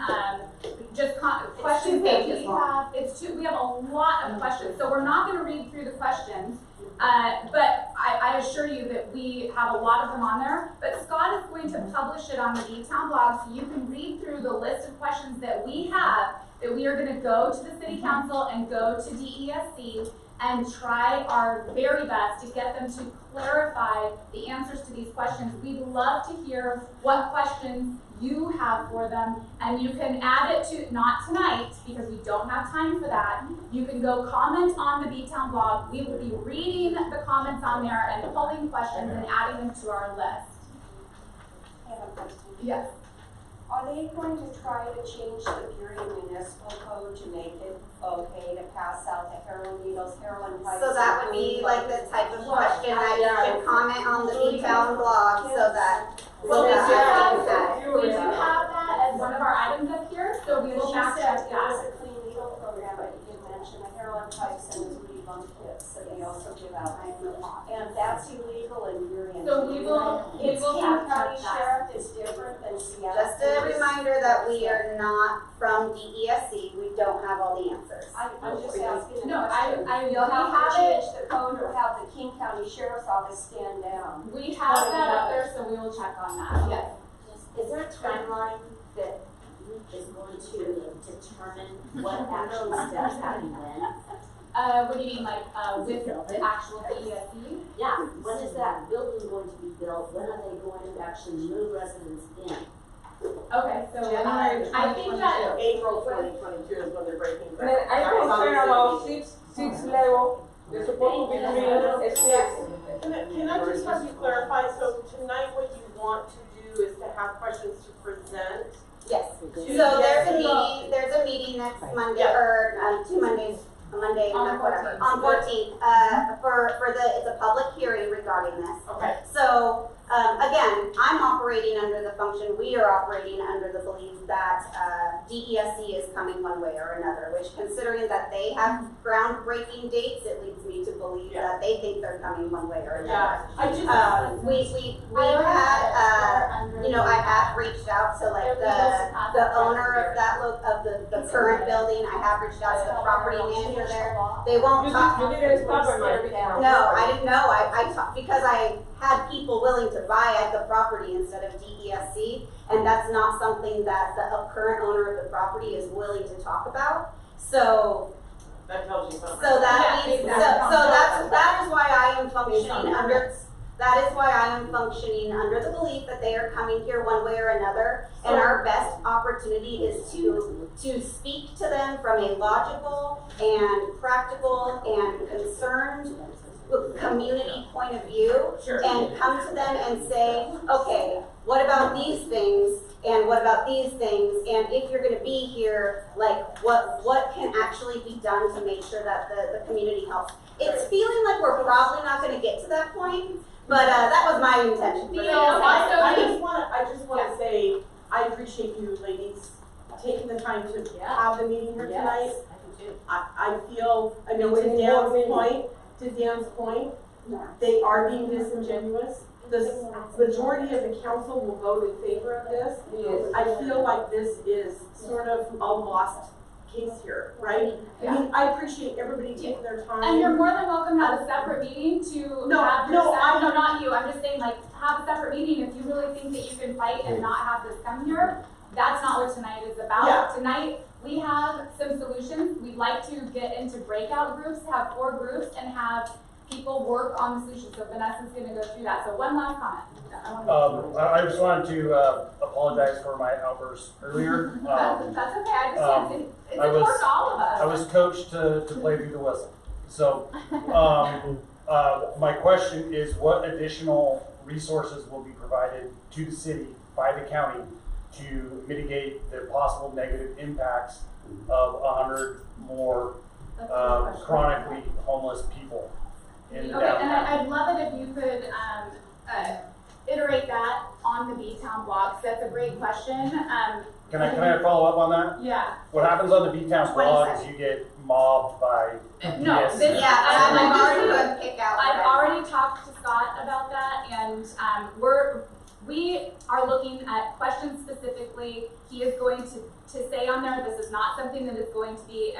Speaker 1: questions that we have. We have a lot of questions, so we're not going to read through the questions. But I assure you that we have a lot of them on there. But Scott is going to publish it on the B-Town blog, so you can read through the list of questions that we have, that we are going to go to the City Council and go to DESC and try our very best to get them to clarify the answers to these questions. We'd love to hear what questions you have for them, and you can add it to, not tonight, because we don't have time for that. You can go comment on the B-Town blog. We will be reading the comments on there and pulling questions and adding them to our list.
Speaker 8: I have a question.
Speaker 1: Yes.
Speaker 8: Are they going to try to change the Burien municipal code to make it okay to pass out the heroin needles, heroin pipes?
Speaker 2: So that would be like the type of question that you can comment on the B-Town blog so that
Speaker 1: we do have that as one of our items up here, so we will fact check
Speaker 8: There was
Speaker 1: that.
Speaker 8: a clean needle program, but you did mention the heroin pipes and the booty bump kits that they also give out. And that's illegal in Burien.
Speaker 1: So we will
Speaker 8: King
Speaker 1: fact
Speaker 8: County
Speaker 1: check that.
Speaker 8: Sheriff is different than Seattle.
Speaker 2: Just a reminder that we are not from DESC. We don't have all the answers.
Speaker 8: I'm just asking.
Speaker 1: No,
Speaker 8: You'll have
Speaker 1: have
Speaker 8: to change
Speaker 1: it.
Speaker 8: the code or have the King County Sheriff's Office stand down.
Speaker 1: We have that up there, so we will check on that. Yes.
Speaker 6: Is there a timeline that is going to determine what action steps happen when?
Speaker 1: What do you mean, like, with the actual DESC?
Speaker 6: Yeah, when is that building going to be built? When are they going to actually move residents in?
Speaker 1: Okay, so, I think that.
Speaker 5: April 2022 is when they're breaking ground.
Speaker 3: And I'm concerned about six level. They're supposed to be doing a six.
Speaker 5: Can I just have you clarify, so tonight what you want to do is to have questions to present?
Speaker 2: Yes. So there's a meeting next Monday, or 2 Mondays, a Monday,
Speaker 1: On the
Speaker 2: whatever,
Speaker 1: 14th.
Speaker 2: on 14th, it's a public hearing regarding this.
Speaker 5: Okay.
Speaker 2: So, again, I'm operating under the function, we are operating under the belief that DESC is coming one way or another, which considering that they have groundbreaking dates, it leads me to believe that they think they're coming one way or another.
Speaker 5: I just,
Speaker 2: We had, I have reached out to like the owner of that of the current building. I have reached out to the property manager there. They won't talk.
Speaker 3: You didn't stop at my town.
Speaker 2: No, I didn't know. I talked because I had people willing to buy at the property instead of DESC, and that's not something that the current owner of the property is willing to talk about. So
Speaker 5: that tells you something.
Speaker 2: so that means, that is why I am functioning under. That is why I am functioning under the belief that they are coming here one way or another, and our best opportunity is to speak to them from a logical and practical and concerned community point of view, and come to them and say, okay, what about these things, and what about these things, and if you're going to be here, like what can actually be done to make sure that the community helps. It's feeling like we're probably not going to get to that point. But that was my intention.
Speaker 5: I just want to say I appreciate you ladies taking the time to have the meeting here tonight. I feel, to Dan's point, they are being disingenuous. The majority of the council will vote in favor of this. I feel like this is sort of a lost case here, right?
Speaker 1: Yeah.
Speaker 5: I mean, I appreciate everybody taking their time.
Speaker 1: And you're more than welcome to have a separate meeting to have your no, not you. I'm just saying, like, have a separate meeting if you really think that you can fight and not have this come here. that's not what tonight is about.
Speaker 5: Yeah.
Speaker 1: Tonight, we have some solutions. We'd like to get into breakout groups, have 4 groups, and have people work on the solutions. So Vanessa's gonna go through that. So one last comment.
Speaker 7: I just wanted to apologize for my outburst earlier.
Speaker 1: That's okay, I understand. It's important to all of us.
Speaker 7: I was coached to play through the whistle. So, my question is, what additional resources will be provided to the city by the county to mitigate the possible negative impacts of 100 more chronically homeless people in downtown?
Speaker 1: And I'd love it if you could iterate that on the B-Town blog. So that's a great question.
Speaker 7: Can I follow up on that?
Speaker 1: Yeah.
Speaker 7: What happens on the B-Town
Speaker 2: 20
Speaker 7: blog is
Speaker 2: seconds.
Speaker 7: you get mobbed by
Speaker 1: No,
Speaker 7: DESC.
Speaker 1: this, I've
Speaker 2: out.
Speaker 1: already talked to Scott about that, and we are looking at questions specifically. He is going to say on there, this is not something that is going to be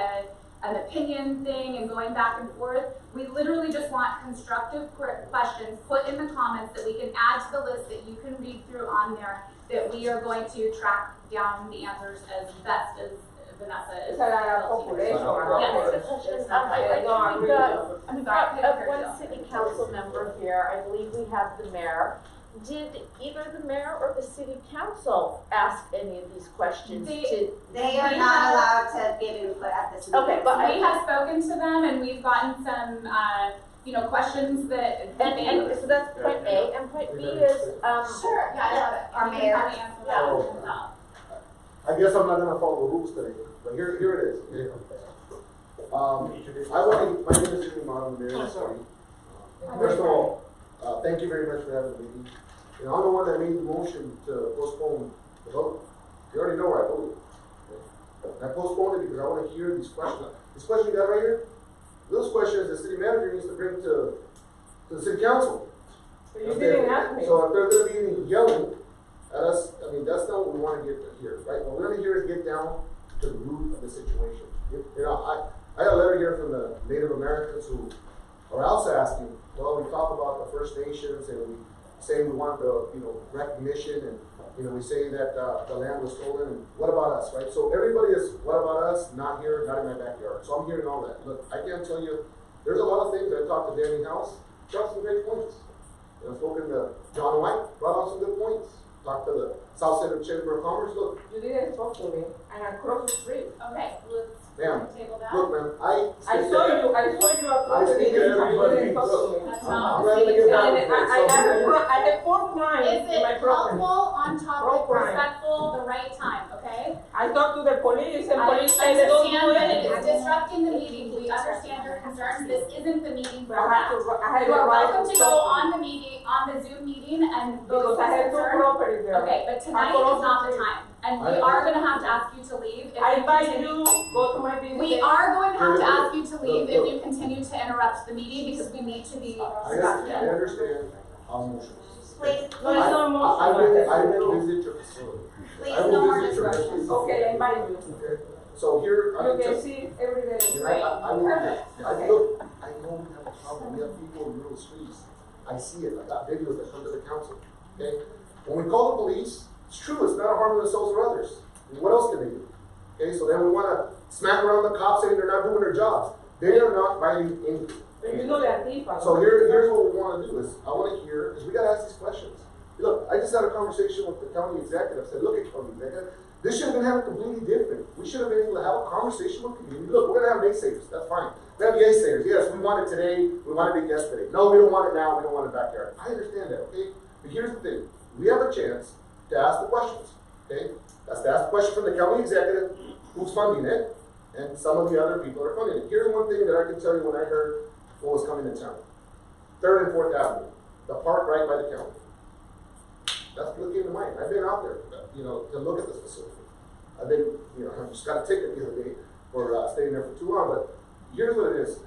Speaker 1: an opinion thing and going back and forth. We literally just want constructive questions put in the comments that we can add to the list that you can read through on there, that we are going to track down the answers as best as Vanessa is.
Speaker 6: I've got one city council member here. I believe we have the mayor. Did either the mayor or the city council ask any of these questions?
Speaker 2: They are not allowed to give input at this meeting.
Speaker 6: Okay, but
Speaker 1: we have spoken to them and we've gotten some, questions that.
Speaker 6: And so that's point A, and point B is,
Speaker 1: Sure, yeah, I love it.
Speaker 2: Our mayor.
Speaker 15: I guess I'm not gonna follow the rules today, but here it is. My name is Jimmy Mott, I'm the mayor of the city. First of all, thank you very much for having the meeting. I'm the one that made the motion to postpone the vote. You already know where I voted. I postponed it because I want to hear these questions. These questions you got right here, those questions the city manager needs to bring to the city council.
Speaker 3: So you didn't ask me.
Speaker 15: So if there's going to be any yelling at us, that's not what we want to get here, right? What we're going to hear is get down to the root of the situation. I got a letter here from the Native Americans who are also asking, well, we talk about the First Nations and we say we want the recognition and we say that the land was stolen and what about us, right? So everybody is what about us, not here, not in my backyard. So I'm hearing all that. Look, I can't tell you, there's a lot of things. I talked to Danny House, brought some great points. I've spoken to John White, brought out some good points. Talked to the South Central Chamber of Commerce. Look,
Speaker 3: you didn't talk to me, and I crossed the street.
Speaker 1: Okay, let's table that.
Speaker 15: Look, man, I
Speaker 3: saw you across the street. You didn't talk to me.
Speaker 15: I'm ready to get down to it.
Speaker 3: I had 4 crimes
Speaker 1: Is
Speaker 3: in my
Speaker 1: it
Speaker 3: property.
Speaker 1: helpful, on topic, respectful, the right time, okay?
Speaker 3: I talked to the police, and
Speaker 1: I
Speaker 3: police said they don't do
Speaker 1: understand that
Speaker 3: anything.
Speaker 1: it's disrupting the meeting. We understand your concerns. This isn't the meeting for
Speaker 3: I
Speaker 1: that.
Speaker 3: had
Speaker 1: You
Speaker 3: the
Speaker 1: are
Speaker 3: right
Speaker 1: welcome to
Speaker 3: to
Speaker 1: go
Speaker 3: talk
Speaker 1: on the meeting, on the Zoom meeting and vote
Speaker 3: because I had 2
Speaker 1: concerns.
Speaker 3: properties there.
Speaker 1: Okay, but tonight is not the time. And we are gonna have to ask you to leave. If
Speaker 3: I
Speaker 1: you
Speaker 3: invite
Speaker 1: continue.
Speaker 3: you, go to my business.
Speaker 1: We are going to have to ask you to leave if you continue to interrupt the meeting because we need to be
Speaker 15: I
Speaker 1: productive.
Speaker 15: understand how emotional.
Speaker 2: Please,
Speaker 3: No, it's not emotional.
Speaker 15: I will visit your facility.
Speaker 2: please,
Speaker 15: I will
Speaker 2: no more
Speaker 15: visit your
Speaker 2: disruptions.
Speaker 15: facility.
Speaker 3: Okay, I invite you.
Speaker 15: Okay. So here,
Speaker 3: You can see every day.
Speaker 15: I will do that. Look, I know we have a problem. We have people in the middle of the streets. I see it. I got videos that come to the council. Okay? When we call the police, it's true, it's not a harm to themselves or others. What else can they do? Okay, so then we want to smack around the cops saying they're not doing their jobs. They are not fighting anything.
Speaker 3: You know that people.
Speaker 15: So here's what we want to do is I want to hear, because we got to ask these questions. Look, I just had a conversation with the county executive. I said, look at county executive, this should have been having completely different. We should have been able to have a conversation with the community. Look, we're going to have naysayers. That's fine. We have naysayers. Yes, we want it today. We wanted it yesterday. No, we don't want it now. We don't want it backyard. I understand that, okay? But here's the thing. We have a chance to ask the questions, okay? That's to ask the question from the county executive, who's funding it, and some of the other people that are funding it. Here's one thing that I can tell you when I heard what was coming to town. 3rd and 4th Avenue, the park right by the county. That's what came to mind. I've been out there, to look at this facility. I've been, I just got a ticket the other day for staying there for too long, but here's what it is.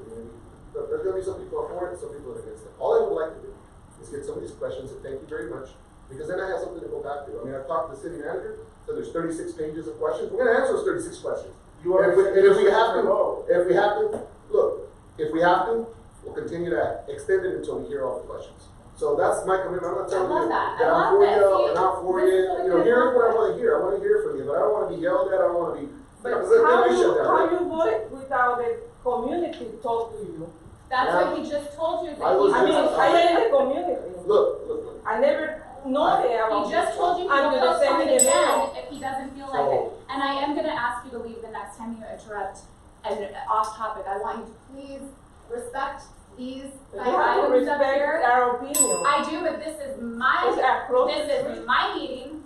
Speaker 15: There's going to be some people for it and some people are against it. All I would like to do is get some of these questions, and thank you very much, because then I have something to go back to. I've talked to the city manager, so there's 36 pages of questions. We're going to answer those 36 questions. If we have to, we'll continue to extend it until we hear all the questions. So that's my commitment. I'm not telling
Speaker 1: love
Speaker 15: you
Speaker 1: that.
Speaker 15: that
Speaker 1: I
Speaker 15: I'm
Speaker 1: love
Speaker 15: for
Speaker 1: that.
Speaker 15: you
Speaker 1: See,
Speaker 15: and not for
Speaker 1: this
Speaker 15: you.
Speaker 1: is what
Speaker 15: You know,
Speaker 1: we
Speaker 15: here's what I
Speaker 1: want.
Speaker 15: want to hear. I want to hear from you, but I don't want to be yelled at. I don't want to be.
Speaker 3: But
Speaker 15: Because then
Speaker 3: how
Speaker 15: we shut
Speaker 3: you,
Speaker 15: down.
Speaker 3: how
Speaker 15: Right?
Speaker 3: you vote without the community talk to you?
Speaker 1: That's
Speaker 15: Yeah.
Speaker 1: what he just told you.
Speaker 15: I
Speaker 1: That
Speaker 15: was
Speaker 3: I mean,
Speaker 15: just-
Speaker 3: I am in the community.
Speaker 15: Look.
Speaker 3: I never know they are.
Speaker 1: He just told you he
Speaker 3: Until
Speaker 1: will
Speaker 3: they send
Speaker 1: postpone
Speaker 3: me
Speaker 1: it
Speaker 3: the mail.
Speaker 1: again if he doesn't feel like it. And I am gonna ask you to leave the next time you interrupt and off topic. I want you to please respect these
Speaker 3: You have to
Speaker 1: items up
Speaker 3: respect
Speaker 1: here.
Speaker 3: our opinion.
Speaker 1: I do, but this is
Speaker 3: It's
Speaker 1: my,
Speaker 3: across
Speaker 1: this
Speaker 3: the
Speaker 1: is my meeting,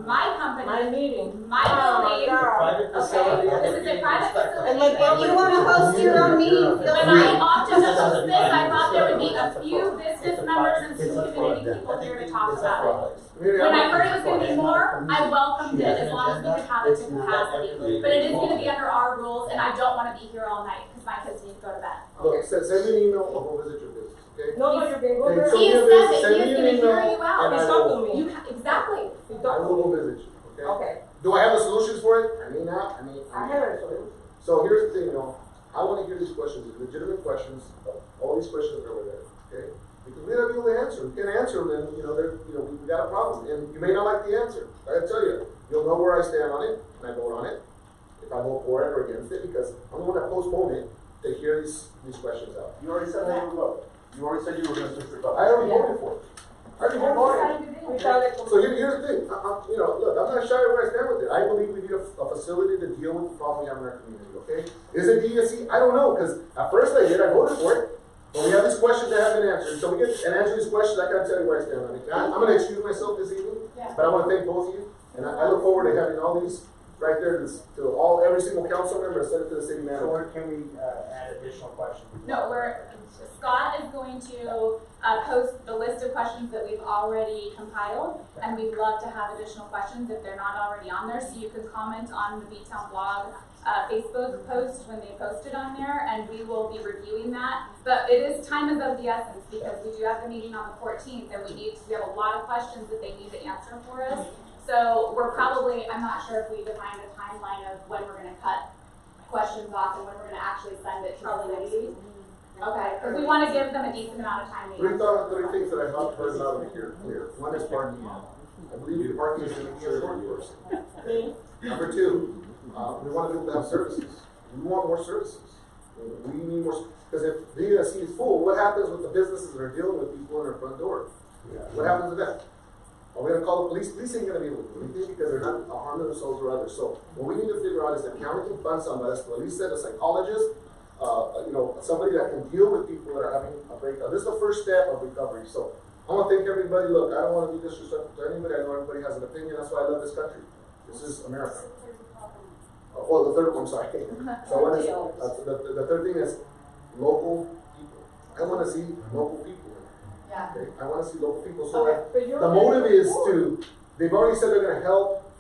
Speaker 1: my
Speaker 3: my
Speaker 1: company,
Speaker 3: meeting.
Speaker 1: my
Speaker 3: Oh,
Speaker 1: building.
Speaker 3: God.
Speaker 14: Private
Speaker 1: Okay,
Speaker 14: facility.
Speaker 1: this is a private facility.
Speaker 3: And my
Speaker 2: If you wanna host your own meeting, feel
Speaker 1: When
Speaker 2: free.
Speaker 1: I opted to host this, I thought there would be a few business members and some community people here to talk about it. When I heard it was gonna be more, I welcomed it as long as we could have it to capacity. But it is gonna be under our rules and I don't wanna be here all night because my kids need to go to bed.
Speaker 15: Look, send me an email and we'll visit your business, okay?
Speaker 3: No, you can go
Speaker 15: Okay,
Speaker 3: there.
Speaker 15: so
Speaker 1: He
Speaker 15: me a
Speaker 1: has
Speaker 15: business,
Speaker 1: said
Speaker 15: send
Speaker 1: that
Speaker 15: me
Speaker 1: he
Speaker 15: an
Speaker 1: is gonna hear
Speaker 15: email,
Speaker 1: you out.
Speaker 15: and
Speaker 3: He
Speaker 15: I
Speaker 3: talked
Speaker 15: will-
Speaker 3: to me.
Speaker 1: Exactly.
Speaker 3: He
Speaker 15: I
Speaker 3: talked to
Speaker 15: will
Speaker 3: me.
Speaker 15: visit you, okay?
Speaker 3: Okay.
Speaker 15: Do I have the solutions for it? I may not,
Speaker 3: I have a solution.
Speaker 15: So here's the thing, I want to hear these questions, these legitimate questions, all these questions that are there, okay? Because we gotta be able to answer. If we can't answer them, then, we got a problem. And you may not like the answer. I gotta tell you, you'll know where I stand on it, and I vote on it. If I vote for it or against it, because I'm the one that postponed it to hear these questions out.
Speaker 10: You already said how you would vote. You already said you were gonna switch your vote.
Speaker 15: I already voted for it. I already voted for it.
Speaker 3: Without the
Speaker 15: So here's the thing, look, I'm not shy where I stand with it. I believe we need a facility to deal with the problem we have in our community, okay? Is it DESC? I don't know, because at first I voted for it, but we have these questions that haven't been answered. So we get and answer these questions, I gotta tell you where I stand on it. I'm gonna excuse myself this evening, but I wanna thank both of you, and I look forward to having all these right there to every single council member, send it to the city manager.
Speaker 14: Or can we add additional questions?
Speaker 1: No, Scott is going to post the list of questions that we've already compiled, and we'd love to have additional questions if they're not already on there, so you can comment on the B-Town blog Facebook post when they post it on there, and we will be reviewing that. But it is time is of the essence, because we do have the meeting on the 14th, and we have a lot of questions that they need to answer for us. So we're probably, I'm not sure if we defined a timeline of when we're gonna cut questions off and when we're gonna actually send it to the ladies. Okay, because we want to give them a decent amount of time.
Speaker 15: Three things that I thought heard loud and clear. One is parking. I believe the parking is going to be first. Number two, we want to be able to have services. We want more services. We need more, because if the DESC is full, what happens with the businesses that are dealing with people in their front door? What happens to them? Are we going to call the police? Police ain't going to be able to do anything because they're not harming themselves or others. So what we need to figure out is that county can fund somebody, as Felice said, a psychologist, somebody that can deal with people that are having a breakdown. This is the first step of recovery. So I want to thank everybody. Look, I don't want to be disrespectful to anybody. I know everybody has an opinion. That's why I love this country. This is America. The third one, sorry. So the third thing is local people. I want to see local people.
Speaker 1: Yeah.
Speaker 15: Okay? I want to see local people. So the motive is they've already said they're going to help,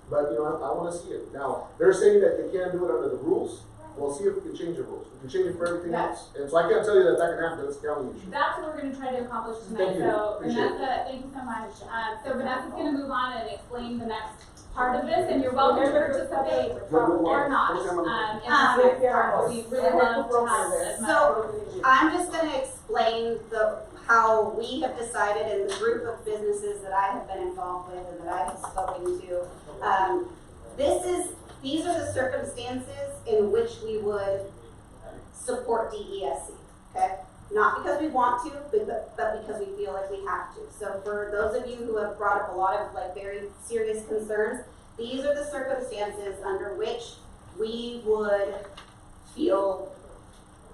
Speaker 15: but I want to see it. Now, they're saying that they can't do it under the rules. We'll see if we can change the rules. We can change it for everything else. And so I can't tell you that can happen. It's a county issue.
Speaker 1: That's what we're going to try to accomplish
Speaker 15: Thank
Speaker 1: tonight.
Speaker 15: you.
Speaker 1: So
Speaker 15: Appreciate
Speaker 1: Vanessa, thank you so much. So Vanessa's going to move on and explain the next part of this, and you're welcome to participate or not in the next part. We really love to have as much.
Speaker 2: So I'm just going to explain how we have decided in the group of businesses that I have been involved with and that I have spoken to. These are the circumstances in which we would support DESC, okay? Not because we want to, but because we feel like we have to. So for those of you who have brought up a lot of very serious concerns, these are the circumstances under which we would feel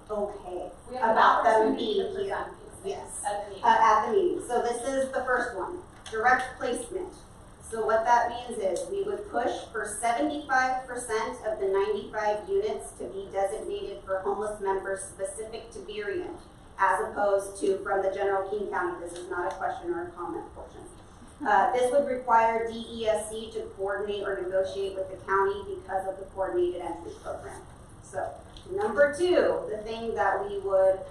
Speaker 2: okay about them being here. Yes, at the meeting. So this is the first one, direct placement. So what that means is we would push for 75% of the 95 units to be designated for homeless members specific to Burien, as opposed to from the general King County. This is not a question or a comment portion. This would require DESC to coordinate or negotiate with the county because of the coordinated entry program. So number two, the thing that we would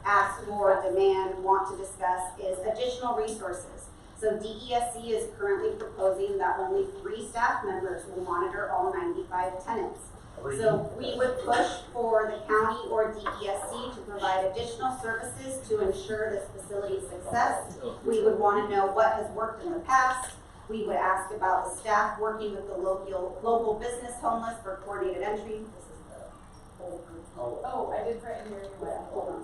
Speaker 2: ask for, demand, want to discuss is additional resources. So DESC is currently proposing that only 3 staff members will monitor all 95 tenants. So we would push for the county or DESC to provide additional services to ensure this facility's success. We would want to know what has worked in the past. We would ask about the staff working with the local business homeless for coordinated entry. This is the whole group.
Speaker 1: Oh, I did write in here.
Speaker 2: Hold on.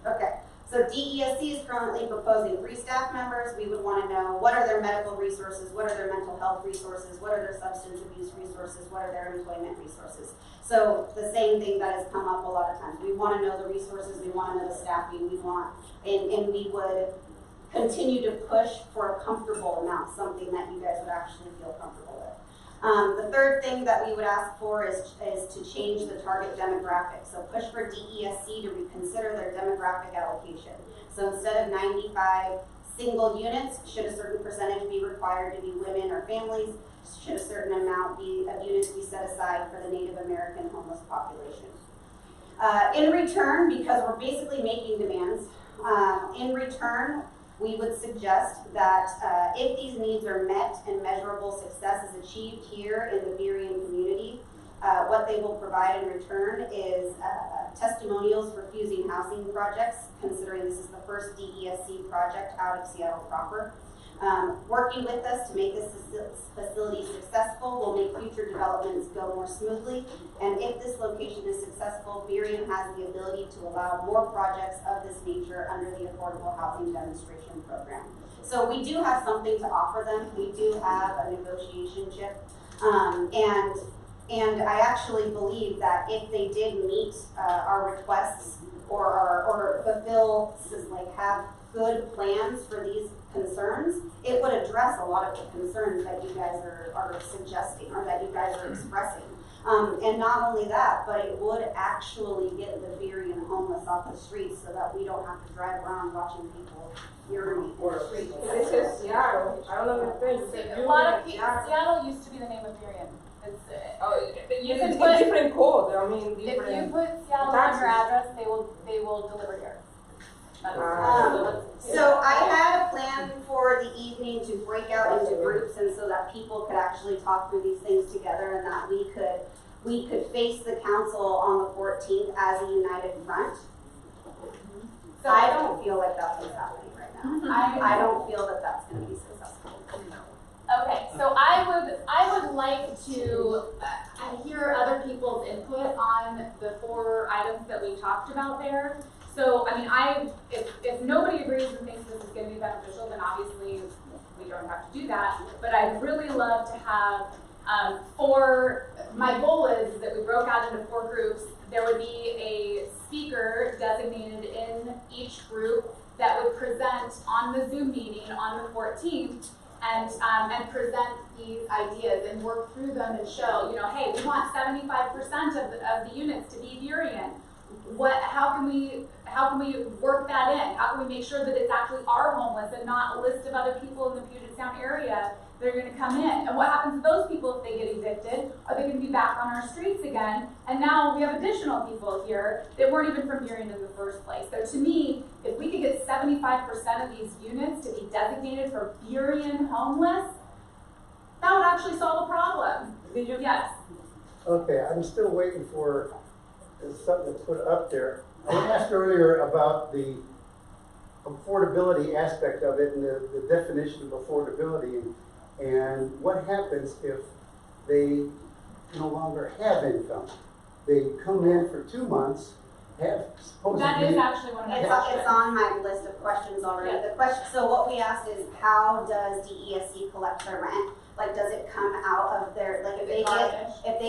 Speaker 2: Okay. So DESC is currently proposing 3 staff members. We would want to know what are their medical resources, what are their mental health resources, what are their substance abuse resources, what are their employment resources. So the same thing that has come up a lot of times. We want to know the resources, we want to know the staffing, we want, and we would continue to push for a comfortable amount, something that you guys would actually feel comfortable with. The third thing that we would ask for is to change the target demographic. So push for DESC to reconsider their demographic allocation. So instead of 95 single units, should a certain percentage be required to be women or families? Should a certain amount of units be set aside for the Native American homeless population? In return, because we're basically making demands, in return, we would suggest that if these needs are met and measurable success is achieved here in the Varian community, what they will provide in return is testimonials for fusing housing projects, considering this is the first DESC project out of Seattle proper. Working with us to make this facility successful will make future developments go more smoothly. And if this location is successful, Burien has the ability to allow more projects of this nature under the Affordable Housing Demonstration Program. So we do have something to offer them. We do have a negotiation chip. And I actually believe that if they did meet our requests or fulfill, like have good plans for these concerns, it would address a lot of the concerns that you guys are suggesting or that you guys are expressing. And not only that, but it would actually get the Varian homeless off the streets so that we don't have to drive around watching people urinate in the streets.
Speaker 3: This is Seattle. I don't know if
Speaker 1: A lot of people, Seattle used to be the name of Varian.
Speaker 3: It's a different code. I mean, different.
Speaker 1: If you put Seattle on your address, they will deliver here.
Speaker 2: So I had a plan for the evening to break out into groups, and so that people could actually talk through these things together, and that we could face the council on the 14th as a united front. So I don't feel like that's what's happening right now. I don't feel that that's going to be successful.
Speaker 1: Okay, so I would like to hear other people's input on the 4 items that we talked about there. So, I mean, if nobody agrees and thinks this is going to be beneficial, then obviously we don't have to do that. But I'd really love to have 4, my goal is that we broke out into 4 groups. There would be a speaker designated in each group that would present on the Zoom meeting on the 14th and present these ideas and work through them and show, hey, we want 75% of the units to be Varian. How can we work that in? How can we make sure that it's actually our homeless and not a list of other people in the Puget Sound area that are going to come in? And what happens to those people if they get evicted? Are they going to be back on our streets again? And now we have additional people here that weren't even from Burien in the first place. So to me, if we could get 75% of these units to be designated for Burien homeless, that would actually solve a problem. Yes.
Speaker 13: Okay, I'm still waiting for something to put up there. I asked earlier about the affordability aspect of it and the definition of affordability and what happens if they no longer have income. They come in for 2 months, have supposedly...
Speaker 1: That is actually one of my questions.
Speaker 2: It's on my list of questions already.
Speaker 1: Yeah.
Speaker 2: The question, so what we asked is, how does DESC collect their rent? Like, does it come out of their, like, if they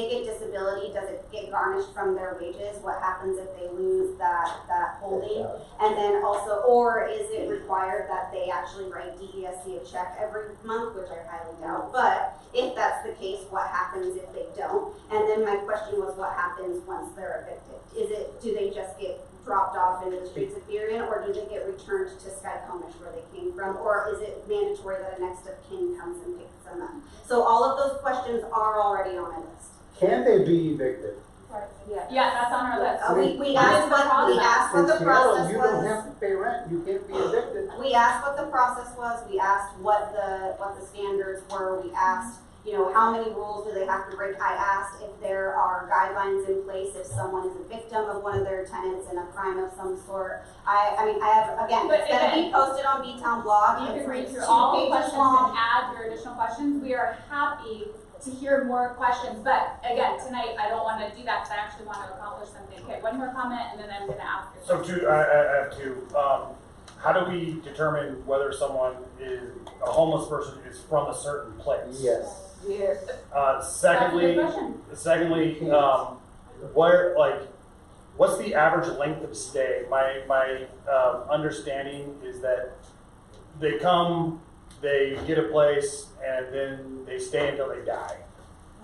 Speaker 2: get disability, does it get garnished from their wages? What happens if they lose that holding? And then also, or is it required that they actually write DESC a check every month, which I highly doubt. But if that's the case, what happens if they don't? And then my question was, what happens once they're evicted? Do they just get dropped off into the streets of Varian, or do they get returned to Skycomish where they came from? Or is it mandatory that a next of kin comes and picks them up? So all of those questions are already on my list.
Speaker 13: Can they be evicted?
Speaker 1: Right. Yeah, that's on our list.
Speaker 2: We asked what the process
Speaker 13: you
Speaker 2: was.
Speaker 13: don't have to pay rent. You can't be evicted.
Speaker 2: We asked what the process was. We asked what the standards were. We asked you know, how many rules do they have to break? I asked if there are guidelines in place if someone is a victim of one of their tenants in a crime of some sort. I mean, I have, again,
Speaker 1: But
Speaker 2: it's gonna be posted on B-Town blog.
Speaker 1: You
Speaker 2: It's
Speaker 1: can read
Speaker 2: like
Speaker 1: through
Speaker 2: 2
Speaker 1: all the
Speaker 2: pages
Speaker 1: questions
Speaker 2: long.
Speaker 1: and add your additional questions. We are happy to hear more questions, but again, tonight I don't want to do that because I actually want to accomplish something. Okay, one more comment and then I'm going to ask you.
Speaker 7: So I have two. How do we determine whether someone is a homeless person is from a certain place?
Speaker 13: Yes.
Speaker 3: Yes.
Speaker 7: Secondly,
Speaker 1: That's a good
Speaker 7: where what's the average length of stay? My understanding is that they come, they get a place, and then they stay until they die.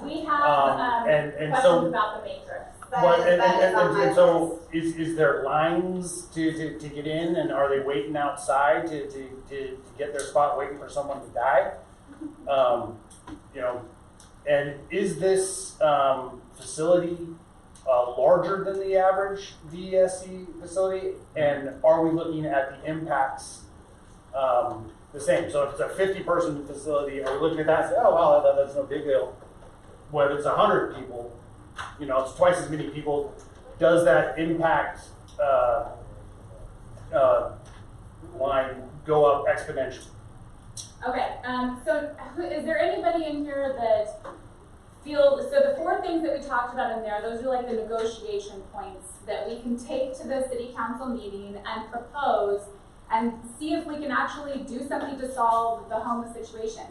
Speaker 1: We have
Speaker 7: and
Speaker 1: questions
Speaker 7: so,
Speaker 1: about the matrix.
Speaker 7: and so is there lines to get in, and are they waiting outside to get their spot, waiting for someone to die? You know, and is this facility larger than the average DESC facility? And are we looking at the impacts the same? So if it's a 50-person facility, are we looking at that and say, oh, wow, that's no big deal? Whether it's 100 people, you know, it's twice as many people. Does that impact line go up exponentially?
Speaker 1: Okay, so is there anybody in here that feels, so the 4 things that we talked about in there, those are like the negotiation points that we can take to the city council meeting and propose and see if we can actually do something to solve the homeless situation.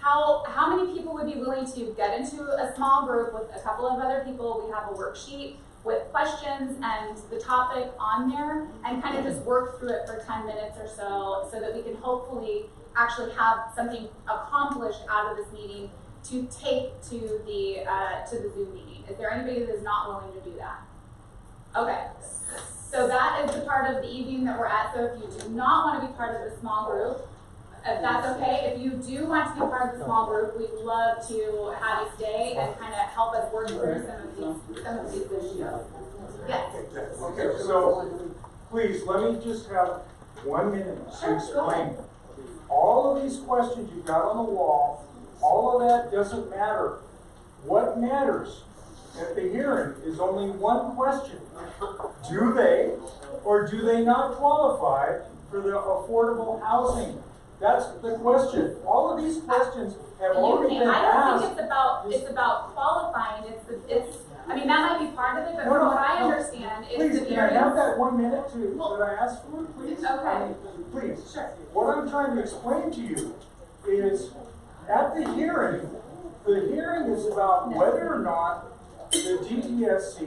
Speaker 1: How many people would be willing to get into a small group with a couple of other people? We have a worksheet with questions and the topic on there and kind of just work through it for 10 minutes or so that we can hopefully actually have something accomplished out of this meeting to take to the Zoom meeting. Is there anybody that is not willing to do that? Okay, so that is the part of the evening that we're at. So if you do not want to be part of the small group, if that's okay, if you do want to be part of the small group, we'd love to have you stay and kind of help us work through some of these issues. Yes.
Speaker 11: Okay, so please, let me just have 1 minute to explain. All of these questions you've got on the wall, all of that doesn't matter. What matters at the hearing is only one question. Do they or do they not qualify for the affordable housing? That's the question. All of these questions have already been asked.
Speaker 1: I don't think it's about qualifying. I mean, that might be part of it, but from what I understand, it's
Speaker 11: please,
Speaker 1: the
Speaker 11: can I have that 1 minute that I asked for, please?
Speaker 1: Okay.
Speaker 11: Please.
Speaker 1: Sure.
Speaker 11: What I'm trying to explain to you is at the hearing is about whether or not the DESC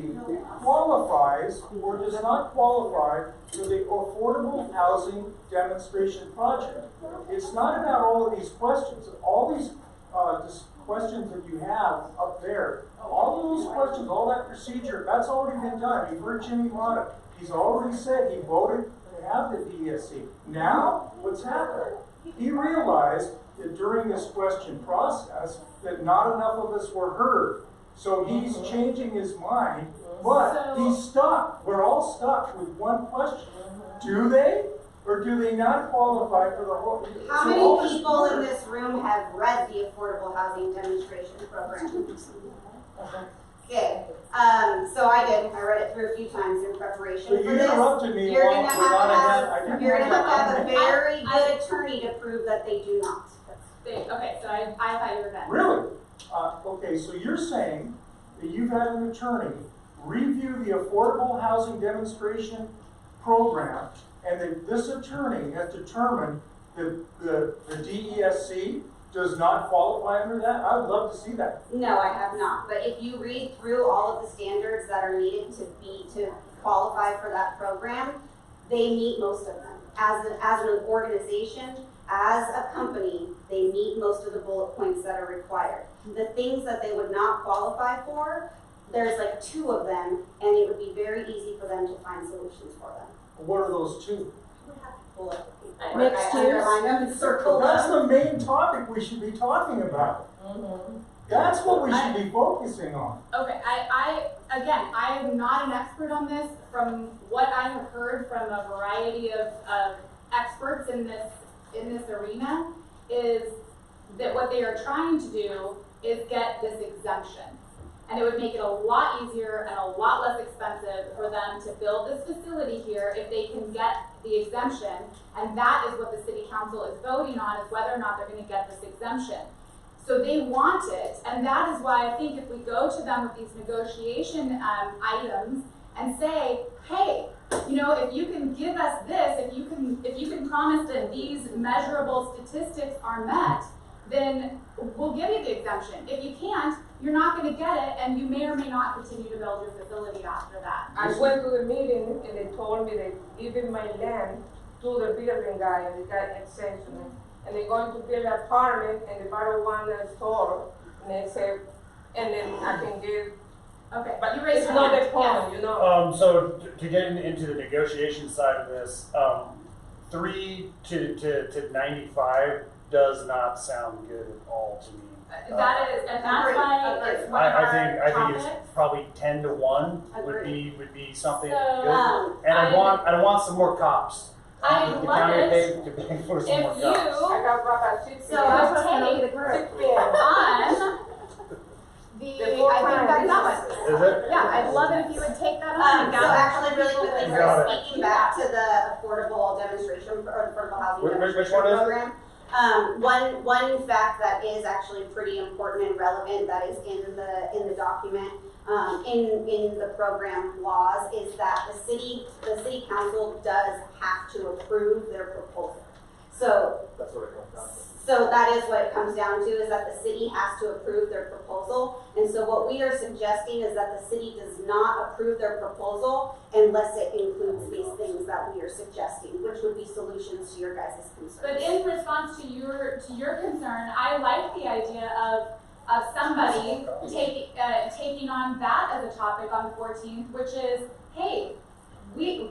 Speaker 11: qualifies or does not qualify for the affordable housing demonstration project. It's not about all of these questions. All these questions that you have up there, all of those questions, all that procedure, that's already been done. You've heard Jimmy Mata. He's already said he voted to have the DESC. Now, what's happened? He realized that during this question process that not enough of us were heard. So he's changing his mind, but he's stuck. We're all stuck with one question. Do they or do they not qualify for the whole?
Speaker 2: How many people in this room have read the Affordable Housing Demonstration Program? Okay, so I did. I read it through a few times in preparation
Speaker 11: So
Speaker 2: for
Speaker 11: you
Speaker 2: this.
Speaker 11: interrupted me.
Speaker 2: You're gonna have to have
Speaker 1: I
Speaker 2: a very good attorney to prove that they do not.
Speaker 1: Okay, so I thought you were done.
Speaker 11: Really? Okay, so you're saying that you've had an attorney review the Affordable Housing Demonstration Program, and that this attorney has determined that the DESC does not qualify under that? I would love to see that.
Speaker 2: No, I have not. But if you read through all of the standards that are needed to qualify for that program, they meet most of them. As an organization, as a company, they meet most of the bullet points that are required. The things that they would not qualify for, there's like 2 of them, and it would be very easy for them to find solutions for them.
Speaker 11: What are those 2?
Speaker 2: Mixed use.
Speaker 11: That's the main topic we should be talking about. That's what we should be focusing on.
Speaker 1: Okay, I am not an expert on this. From what I have heard from a variety of experts in this arena, is that what they are trying to do is get this exemption. And it would make it a lot easier and a lot less expensive for them to build this facility here if they can get the exemption. And that is what the city council is voting on, is whether or not they're gonna get this exemption. So they want it, and that is why I think if we go to them with these negotiation items and say, hey, you know, if you can give us this, if you can promise that these measurable statistics are met, then we'll give you the exemption. If you can't, you're not going to get it, and you may or may not continue to build your facility after that.
Speaker 3: I went to the meeting and they told me that even my land to the building guy, and the guy extension, and they're going to build an apartment and they borrow one store, and they say, and then I can give.
Speaker 1: Okay,
Speaker 3: but
Speaker 1: you raised
Speaker 3: it's
Speaker 1: your
Speaker 3: not
Speaker 1: hand.
Speaker 3: the point, you know.
Speaker 7: So to get into the negotiation side of this, 3 to 95 does not sound good at all to me.
Speaker 1: That is, and that's why it's one of
Speaker 7: I
Speaker 1: our
Speaker 7: think it's probably 10 to 1 would be something
Speaker 1: So,
Speaker 7: good. And I want some more cops.
Speaker 1: I
Speaker 7: The
Speaker 1: love
Speaker 7: county
Speaker 1: it
Speaker 7: to pay for some
Speaker 1: if
Speaker 7: more
Speaker 1: you,
Speaker 7: cops.
Speaker 3: I got about 6
Speaker 1: so take on the, I think that's that one.
Speaker 7: Is it?
Speaker 1: Yeah, I'd love it if you would take that on.
Speaker 2: So actually, really quickly,
Speaker 7: You got it.
Speaker 2: speaking back to the affordable demonstration or affordable housing
Speaker 7: Which
Speaker 2: demonstration
Speaker 7: one is it?
Speaker 2: program. One fact that is actually pretty important and relevant that is in the document, in the program laws, is that the city council does have to approve their proposal. So
Speaker 10: That's what it comes down to.
Speaker 2: So that is what it comes down to, is that the city has to approve their proposal. And so what we are suggesting is that the city does not approve their proposal unless it includes these things that we are suggesting, which would be solutions to your guys' concerns.
Speaker 1: But in response to your concern, I like the idea of somebody taking on that as a topic on the 14th, which is, hey,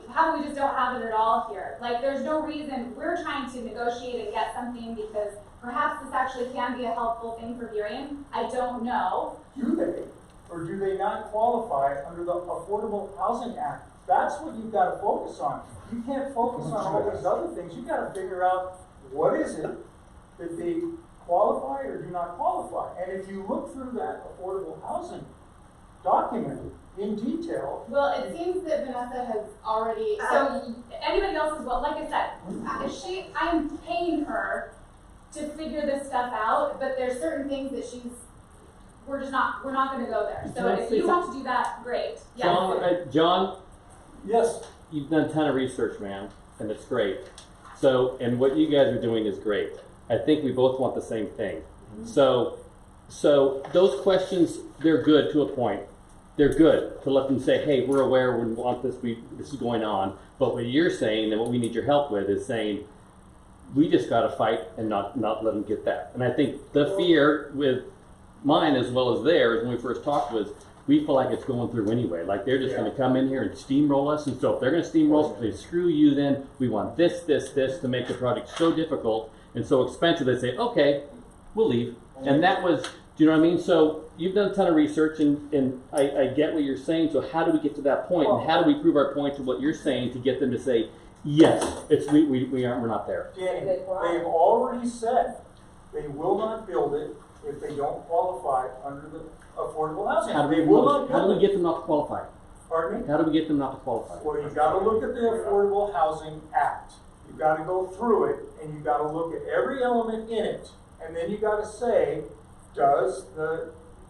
Speaker 1: how we just don't have it at all here. Like, there's no reason. We're trying to negotiate and get something because perhaps this actually can be a helpful thing for Varian. I don't know.
Speaker 11: Do they, or do they not qualify under the Affordable Housing Act? That's what you've got to focus on. You can't focus on all these other things. You've got to figure out what is it that they qualify or do not qualify. And if you look through that affordable housing document in detail.
Speaker 1: Well, it seems that Vanessa has already, so anybody else as well, like I said, I'm paying her to figure this stuff out, but there's certain things that we're not gonna go there. So if you want to do that, great. Yes.
Speaker 9: John,
Speaker 11: yes,
Speaker 9: you've done a ton of research, man, and it's great. So, and what you guys are doing is great. I think we both want the same thing. So those questions, they're good to a point. They're good to let them say, hey, we're aware, we want this, this is going on. But what you're saying and what we need your help with is saying, we just got to fight and not let them get that. And I think the fear with mine as well as theirs when we first talked was, we feel like it's going through anyway. Like they're just going to come in here and steamroll us. And so if they're going to steamroll us, they screw you, then we want this to make the project so difficult and so expensive. They say, okay, we'll leave. And that was, do you know what I mean? So you've done a ton of research and I get what you're saying. So how do we get to that point? And how do we prove our point to what you're saying to get them to say, yes, we're not there?
Speaker 11: Danny, they've already said they will not build it if they don't qualify under the affordable housing.
Speaker 9: How do we get them not to qualify?
Speaker 11: Pardon me?
Speaker 9: How do we get them not to qualify?
Speaker 11: Well, you've got to look at the Affordable Housing Act. You've got to go through it, and you've got to look at every element in it, and then you've got to say, to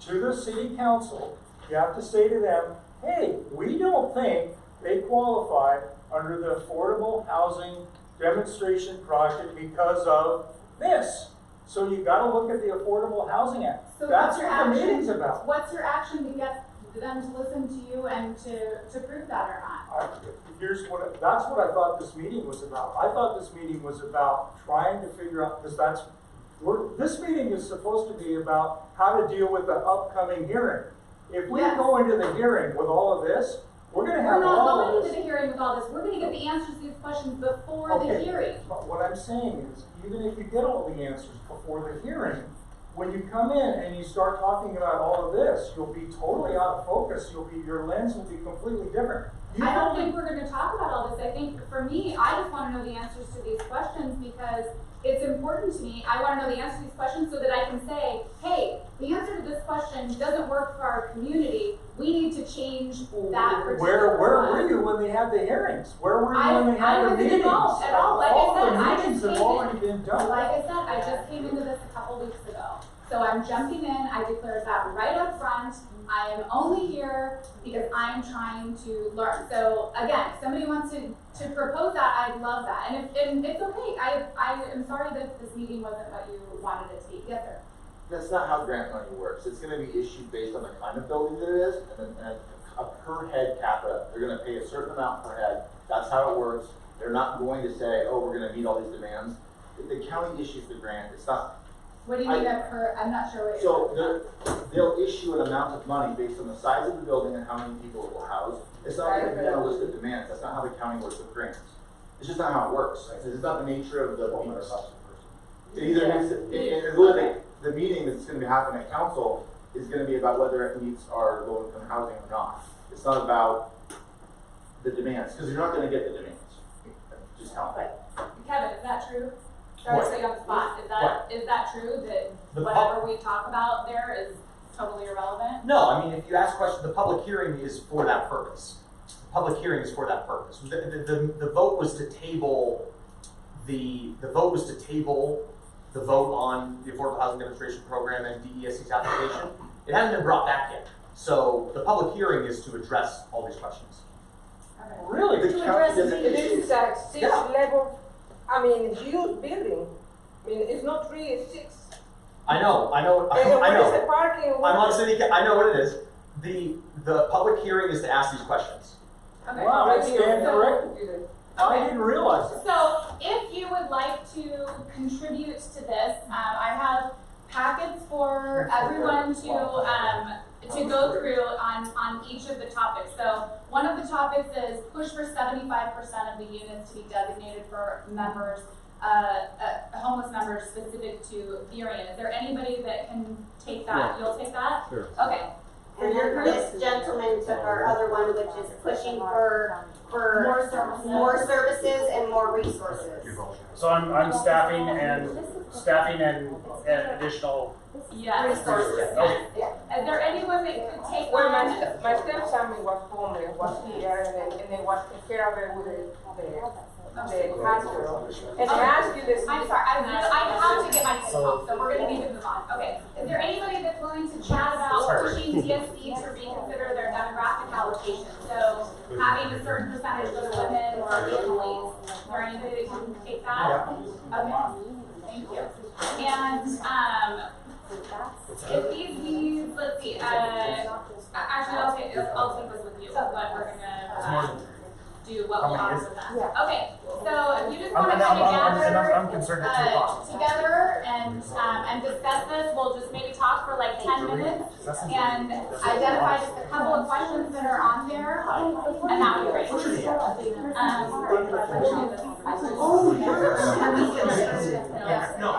Speaker 11: the city council, you have to say to them, hey, we don't think they qualify under the Affordable Housing Demonstration Project because of this. So you've got to look at the Affordable Housing Act.
Speaker 1: So
Speaker 11: that's what the meeting's about.
Speaker 1: What's your action to get them to listen to you and to prove that or not?
Speaker 11: That's what I thought this meeting was about. I thought this meeting was about trying to figure out, because this meeting is supposed to be about how to deal with the upcoming hearing. If we go into the hearing with all of this, we're going to have all of this.
Speaker 1: We're not going into the hearing with all this. We're going to get the answers to these questions before the hearing.
Speaker 11: But what I'm saying is, even if you get all the answers before the hearing, when you come in and you start talking about all of this, you'll be totally out of focus. Your lens will be completely different.
Speaker 1: I don't think we're going to talk about all this. I think for me, I just want to know the answers to these questions because it's important to me. I want to know the answer to these questions so that I can say, hey, the answer to this question doesn't work for our community. We need to change that particular
Speaker 11: Where
Speaker 1: one.
Speaker 11: were you when they had the hearings? Where were you when they had the meetings?
Speaker 1: I wasn't involved at all. Like I said,
Speaker 11: the
Speaker 1: I
Speaker 11: meetings
Speaker 1: just
Speaker 11: have
Speaker 1: came
Speaker 11: already
Speaker 1: in.
Speaker 11: been done.
Speaker 1: Like I said, I just came into this a couple weeks ago. So I'm jumping in. I declared that right up front. I am only here because I'm trying to learn. So again, if somebody wants to propose that, I'd love that. And it's okay. I am sorry that this meeting wasn't what you wanted it to be. Yes, sir.
Speaker 10: That's not how grant money works. It's gonna be issued based on the kind of building that it is, and then a per head capita. They're gonna pay a certain amount per head. That's how it works. They're not going to say, oh, we're gonna meet all these demands. If the county issues the grant, it's not.
Speaker 1: What do you mean per? I'm not sure what you're
Speaker 10: So they'll issue an amount of money based on the size of the building and how many people it will house. It's not going to be on a list of demands. That's not how the county works with grants. It's just not how it works. It's not the nature of the beast. It either makes it, and literally, the meeting that's going to be happening at council is going to be about whether it meets our low-income housing or not. It's not about the demands, because you're not going to get the demands. Just tell me.
Speaker 1: Kevin, is that true? Sorry to put you on the spot. Is that true that whatever we talk about there is totally irrelevant?
Speaker 16: No, I mean, if you ask questions, the public hearing is for that purpose. The public hearing is for that purpose. The vote was to table the vote on the Affordable Housing Demonstration Program and DESC's application. It hasn't been brought back yet. So the public hearing is to address all these questions.
Speaker 1: Okay.
Speaker 11: Really?
Speaker 3: To address this is a six-level, I mean, huge building. I mean, it's not 3, it's 6.
Speaker 16: I know.
Speaker 3: And what is the parking?
Speaker 16: I'm on city. I know what it is. The public hearing is to ask these questions.
Speaker 1: Okay.
Speaker 11: Wow, I stand corrected. I didn't realize that.
Speaker 1: So if you would like to contribute to this, I have packets for everyone to go through on each of the topics. So one of the topics is push for 75% of the units to be designated for members, homeless members specific to Varian. Is there anybody that can take that? You'll take that?
Speaker 9: Sure.
Speaker 1: Okay.
Speaker 2: And then this gentleman took our other one, which is pushing for more services and more resources.
Speaker 7: So I'm staffing and additional.
Speaker 1: Yes.
Speaker 2: Resources.
Speaker 7: Okay.
Speaker 1: Is there anyone that could take
Speaker 3: Well,
Speaker 1: on?
Speaker 3: my stepson was homeless, was here, and they was taking care of it with the hospital. And I asked you this.
Speaker 1: I'm sorry, I have to get my kids home, so we're gonna need to move on. Okay, is there anybody that's willing to chat about pushing DSC to reconsider their demographic allocation? So having a certain percentage go to women or families. Is there anybody that can take that? Okay, thank you. And if these, let's see, actually I'll take this with you, but we're gonna do what we'll offer them. Okay, so if you just want to kind of gather
Speaker 7: I'm concerned at 2 o'clock.
Speaker 1: together and discuss this, we'll just maybe talk for like 10 minutes and identify just a couple of questions that are on there, and that would be great.
Speaker 16: No.